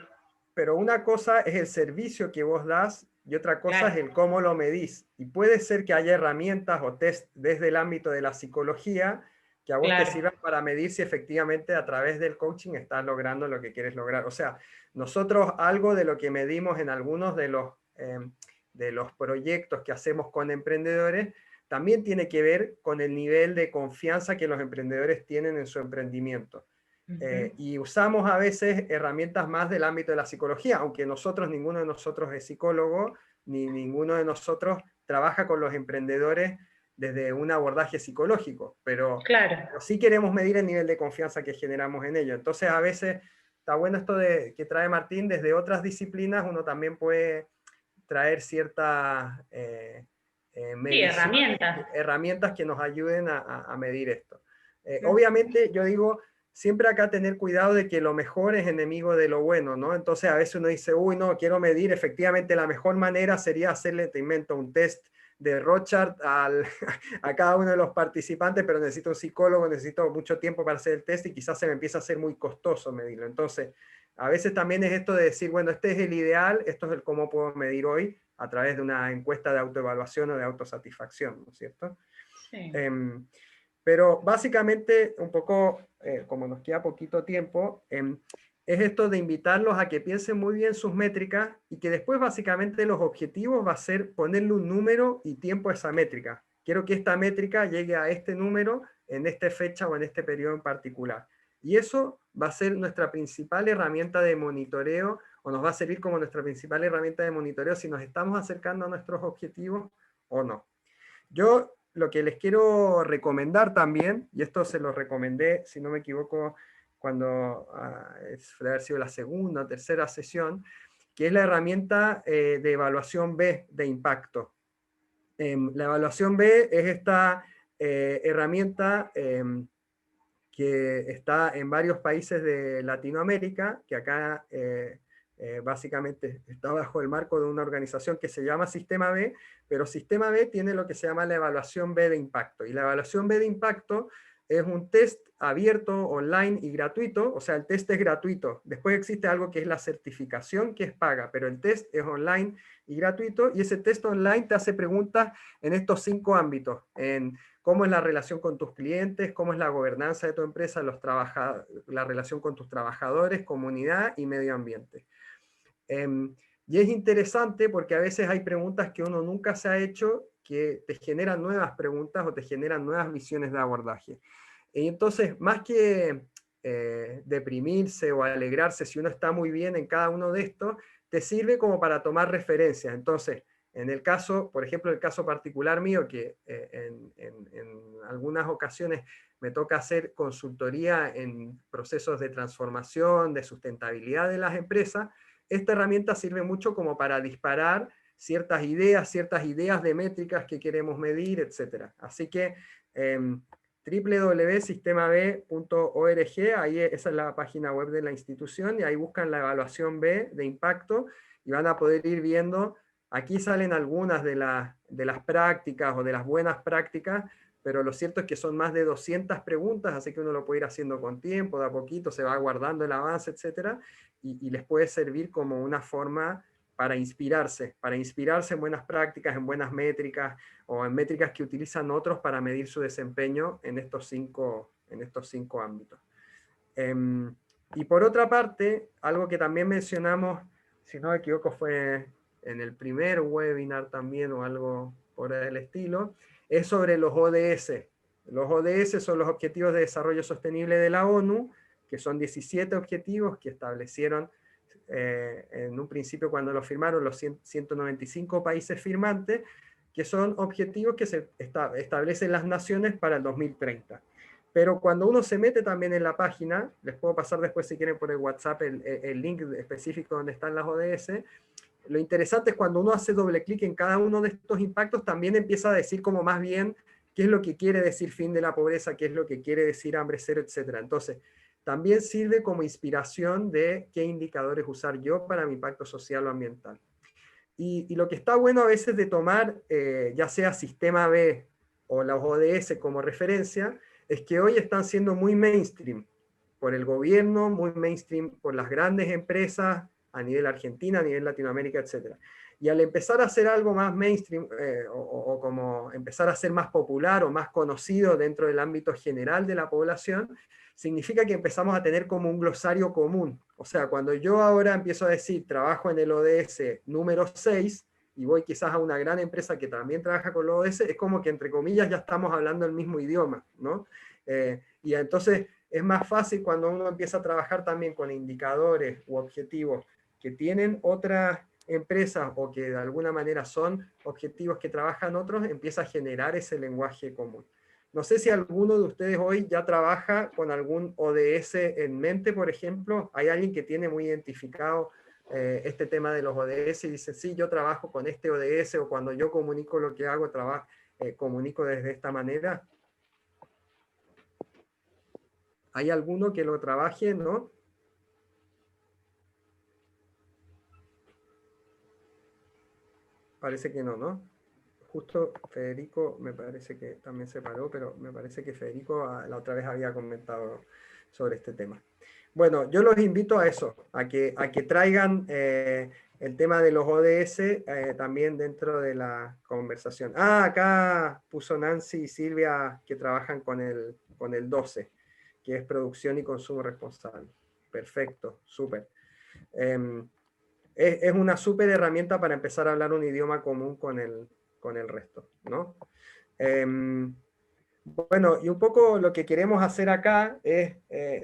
Speaker 1: pero una cosa es el servicio que vos das y otra cosa
Speaker 7: Claro.
Speaker 1: es el cómo lo medís. Y puede ser que haya herramientas o test desde el ámbito de la psicología que a vos te
Speaker 7: Claro.
Speaker 1: sirvan para medir si efectivamente a través del coaching estás logrando lo que quieres lograr. O sea, nosotros algo de lo que medimos en algunos de los proyectos que hacemos con emprendedores también tiene que ver con el nivel de confianza que los emprendedores tienen en su emprendimiento. Y usamos a veces herramientas más del ámbito de la psicología, aunque ninguno de nosotros es psicólogo, ni ninguno de nosotros trabaja con los emprendedores desde un abordaje psicológico, pero
Speaker 7: Claro.
Speaker 1: sí queremos medir el nivel de confianza que generamos en ello. Entonces a veces está bueno esto que trae Martín, desde otras disciplinas uno también puede traer ciertas
Speaker 7: Sí,
Speaker 1: herramientas que nos ayuden a medir esto.
Speaker 7: Ujú.
Speaker 1: Obviamente, yo digo, siempre acá tener cuidado de que lo mejor es enemigo de lo bueno, ¿no? Entonces a veces uno dice, uy, no, quiero medir, efectivamente la mejor manera sería hacerle, te invento, un test de Rorschach a cada uno de los participantes, pero necesito un psicólogo, necesito mucho tiempo para hacer el test y quizás se me empieza a hacer muy costoso medirlo. Entonces, a veces también es esto de decir, bueno, este es el ideal, esto es el cómo puedo medir hoy a través de una encuesta de autoevaluación o de autosatisfacción, ¿no es cierto?
Speaker 7: Sí.
Speaker 1: Pero básicamente, un poco, como nos queda poquito tiempo, es esto de invitarlos a que piensen muy bien sus métricas y que después básicamente los objetivos va a ser ponerle un número y tiempo a esa métrica. Quiero que esta métrica llegue a este número en esta fecha o en este periodo en particular. Y eso va a ser nuestra principal herramienta de monitoreo, o nos va a servir como nuestra principal herramienta de monitoreo si nos estamos acercando a nuestros objetivos o no. Yo lo que les quiero recomendar también, y esto se lo recomendé, si no me equivoco, cuando debe haber sido la segunda o tercera sesión, que es la herramienta de evaluación B de impacto. La evaluación B es esta herramienta que está en varios países de Latinoamérica, que acá básicamente está bajo el marco de una organización que se llama Sistema B, pero Sistema B tiene lo que se llama la evaluación B de impacto. Y la evaluación B de impacto es un test abierto, online y gratuito, o sea, el test es gratuito. Después existe algo que es la certificación, que es paga, pero el test es online y gratuito, y ese test online te hace preguntas en estos 5 ámbitos, en cómo es la relación con tus clientes, cómo es la gobernanza de tu empresa, la relación con tus trabajadores, comunidad y medio ambiente. Y es interesante porque a veces hay preguntas que uno nunca se ha hecho que te generan nuevas preguntas o te generan nuevas visiones de abordaje. Y entonces, más que deprimirse o alegrarse si uno está muy bien en cada uno de estos, te sirve como para tomar referencias. Entonces, en el caso, por ejemplo, el caso particular mío, que en algunas ocasiones me toca hacer consultoría en procesos de transformación, de sustentabilidad de las empresas, esta herramienta sirve mucho como para disparar ciertas ideas de métricas que queremos medir, etc. Así que www.sistemab.org, ahí esa es la página web de la institución, y ahí buscan la evaluación B de impacto y van a poder ir viendo. Aquí salen algunas de las prácticas o de las buenas prácticas, pero lo cierto es que son más de 200 preguntas, así que uno lo puede ir haciendo con tiempo, de a poquito, se va guardando el avance, etc. Y les puede servir como una forma para inspirarse en buenas prácticas, en buenas métricas, o en métricas que utilizan otros para medir su desempeño en estos cinco ámbitos. Y por otra parte, algo que también mencionamos, si no me equivoco fue en el primer webinar también o algo por el estilo, es sobre los ODS. Los ODS son los Objetivos de Desarrollo Sostenible de la ONU, que son 17 objetivos que establecieron en un principio cuando lo firmaron los 195 países firmantes, que son objetivos que se establecen las naciones para el 2030. Pero cuando uno se mete también en la página, les puedo pasar después si quieren por el WhatsApp el link específico donde están las ODS, lo interesante es cuando uno hace doble clic en cada uno de estos impactos, también empieza a decir como más bien qué es lo que quiere decir fin de la pobreza, qué es lo que quiere decir hambre cero, etc. Entonces, también sirve como inspiración de qué indicadores usar yo para mi impacto social o ambiental. Y lo que está bueno a veces de tomar, ya sea Sistema B o los ODS como referencia, es que hoy están siendo muy mainstream por el gobierno, muy mainstream por las grandes empresas, a nivel Argentina, a nivel Latinoamérica, etc. Y al empezar a hacer algo más mainstream, o como empezar a ser más popular o más conocido dentro del ámbito general de la población, significa que empezamos a tener como un glosario común. O sea, cuando yo ahora empiezo a decir, trabajo en el ODS número 6, y voy quizás a una gran empresa que también trabaja con el ODS, es como que entre comillas ya estamos hablando el mismo idioma, ¿no? Y entonces es más fácil cuando uno empieza a trabajar también con indicadores u objetivos que tienen otras empresas o que de alguna manera son objetivos que trabajan otros, empieza a generar ese lenguaje común. No sé si alguno de ustedes hoy ya trabaja con algún ODS en mente, por ejemplo. ¿Hay alguien que tiene muy identificado este tema de los ODS y dice, sí, yo trabajo con este ODS, o cuando yo comunico lo que hago, comunico desde esta manera? ¿Hay alguno que lo trabaje, no? Parece que no, ¿no? Justo Federico me parece que también se paró, pero me parece que Federico la otra vez había comentado sobre este tema. Bueno, yo los invito a eso, a que traigan el tema de los ODS también dentro de la conversación. Ah, acá puso Nancy y Silvia que trabajan con el 12, que es producción y consumo responsable. Perfecto, súper. Es una súper herramienta para empezar a hablar un idioma común con el resto, ¿no? Bueno, y un poco lo que queremos hacer acá es,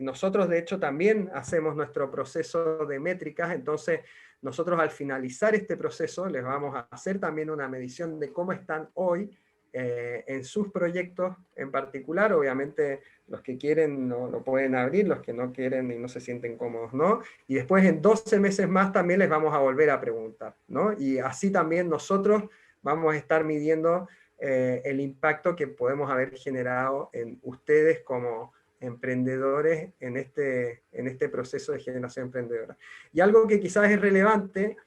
Speaker 1: nosotros de hecho también hacemos nuestro proceso de métricas, entonces nosotros al finalizar este proceso les vamos a hacer también una medición de cómo están hoy en sus proyectos en particular. Obviamente los que quieren no pueden abrir, los que no quieren y no se sienten cómodos, ¿no? Y después en 12 meses más también les vamos a volver a preguntar, ¿no? Y así también nosotros vamos a estar midiendo el impacto que podemos haber generado en ustedes como emprendedores en este proceso de generación emprendedora. Y algo que quizás es relevante,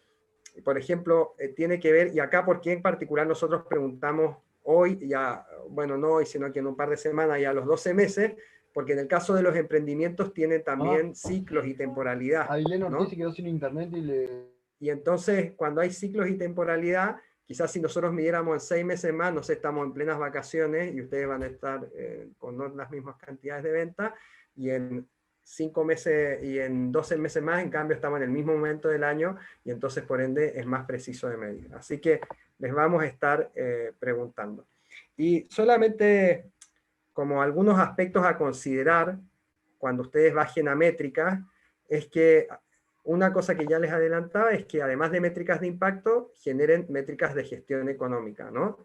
Speaker 1: por ejemplo, tiene que ver, y acá por qué en particular nosotros preguntamos hoy, ya, bueno, no hoy, sino que en un par de semanas, ya a los 12 meses, porque en el caso de los emprendimientos tienen también ciclos y temporalidad.
Speaker 8: Ailén Ortiz,
Speaker 1: ¿no?
Speaker 8: se quedó sin internet
Speaker 1: y entonces, cuando hay ciclos y temporalidad, quizás si nosotros midiéramos en 6 meses más, no sé, estamos en plenas vacaciones y ustedes van a estar con no las mismas cantidades de venta, y en 5 meses y en 12 meses más, en cambio, estamos en el mismo momento del año, y entonces, por ende, es más preciso de medir. Así que les vamos a estar preguntando. Y solamente como algunos aspectos a considerar cuando ustedes bajen a métricas, es que una cosa que ya les adelantaba es que además de métricas de impacto, generen métricas de gestión económica, ¿no?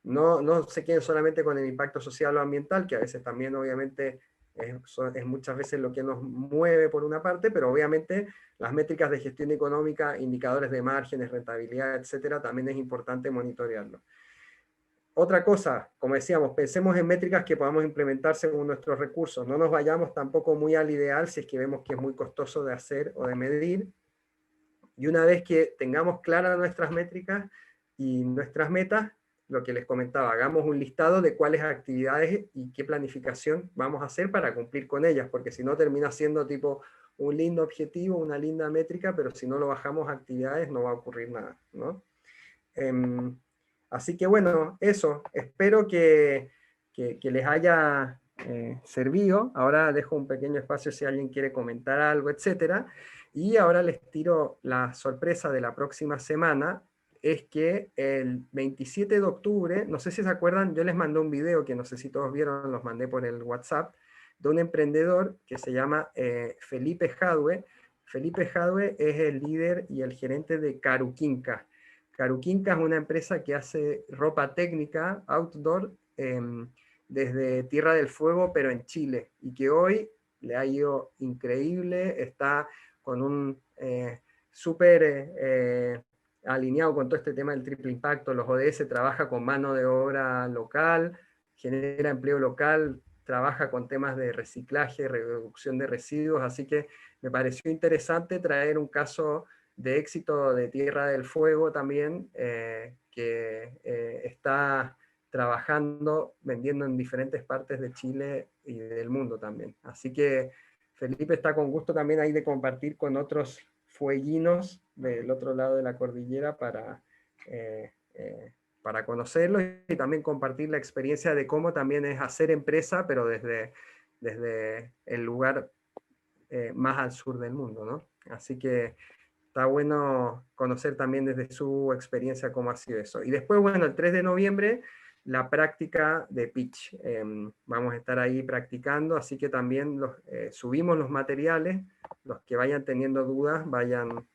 Speaker 1: No se queden solamente con el impacto social o ambiental, que a veces también obviamente es muchas veces lo que nos mueve por una parte, pero obviamente las métricas de gestión económica, indicadores de márgenes, rentabilidad, etcétera, también es importante monitorearlo. Otra cosa, como decíamos, pensemos en métricas que podamos implementar según nuestros recursos. No nos vayamos tampoco muy al ideal si es que vemos que es muy costoso de hacer o de medir. Y una vez que tengamos claras nuestras métricas y nuestras metas, lo que les comentaba, hagamos un listado de cuáles actividades y qué planificación vamos a hacer para cumplir con ellas, porque si no termina siendo tipo un lindo objetivo, una linda métrica, pero si no lo bajamos a actividades no va a ocurrir nada, ¿no? Así que bueno, eso, espero que les haya servido. Ahora dejo un pequeño espacio si alguien quiere comentar algo, etcétera. Y ahora les tiro la sorpresa de la próxima semana, es que el 27 de octubre, no sé si se acuerdan, yo les mandé un video que no sé si todos vieron, los mandé por el WhatsApp, de un emprendedor que se llama Felipe Jadwe. Felipe Jadwe es el líder y el gerente de Caruquinca. Caruquinca es una empresa que hace ropa técnica, outdoor, desde Tierra del Fuego, pero en Chile, y que hoy le ha ido increíble, está con un súper alineado con todo este tema del triple impacto, los ODS, trabaja con mano de obra local, genera empleo local, trabaja con temas de reciclaje, reducción de residuos, así que me pareció interesante traer un caso de éxito de Tierra del Fuego también, que está trabajando, vendiendo en diferentes partes de Chile y del mundo también. Así que Felipe está con gusto también ahí de compartir con otros fueguinos del otro lado de la cordillera para conocerlos y también compartir la experiencia de cómo también es hacer empresa, pero desde el lugar más al sur del mundo, ¿no? Así que está bueno conocer también desde su experiencia cómo ha sido eso. Y después, bueno, el 3 de noviembre, la práctica de pitch. Vamos a estar ahí practicando, así que también subimos los materiales. Los que vayan teniendo dudas, vayan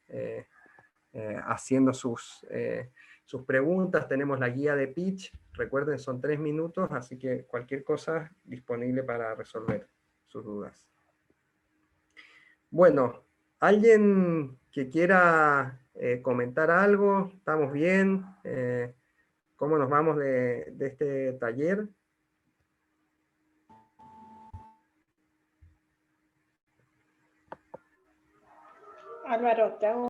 Speaker 1: haciendo sus preguntas. Tenemos la guía de pitch. Recuerden, son 3 minutos, así que cualquier cosa disponible para resolver sus dudas. Bueno, ¿alguien que quiera comentar algo? ¿Estamos bien? ¿Cómo nos vamos de este taller?
Speaker 8: Álvaro, te hago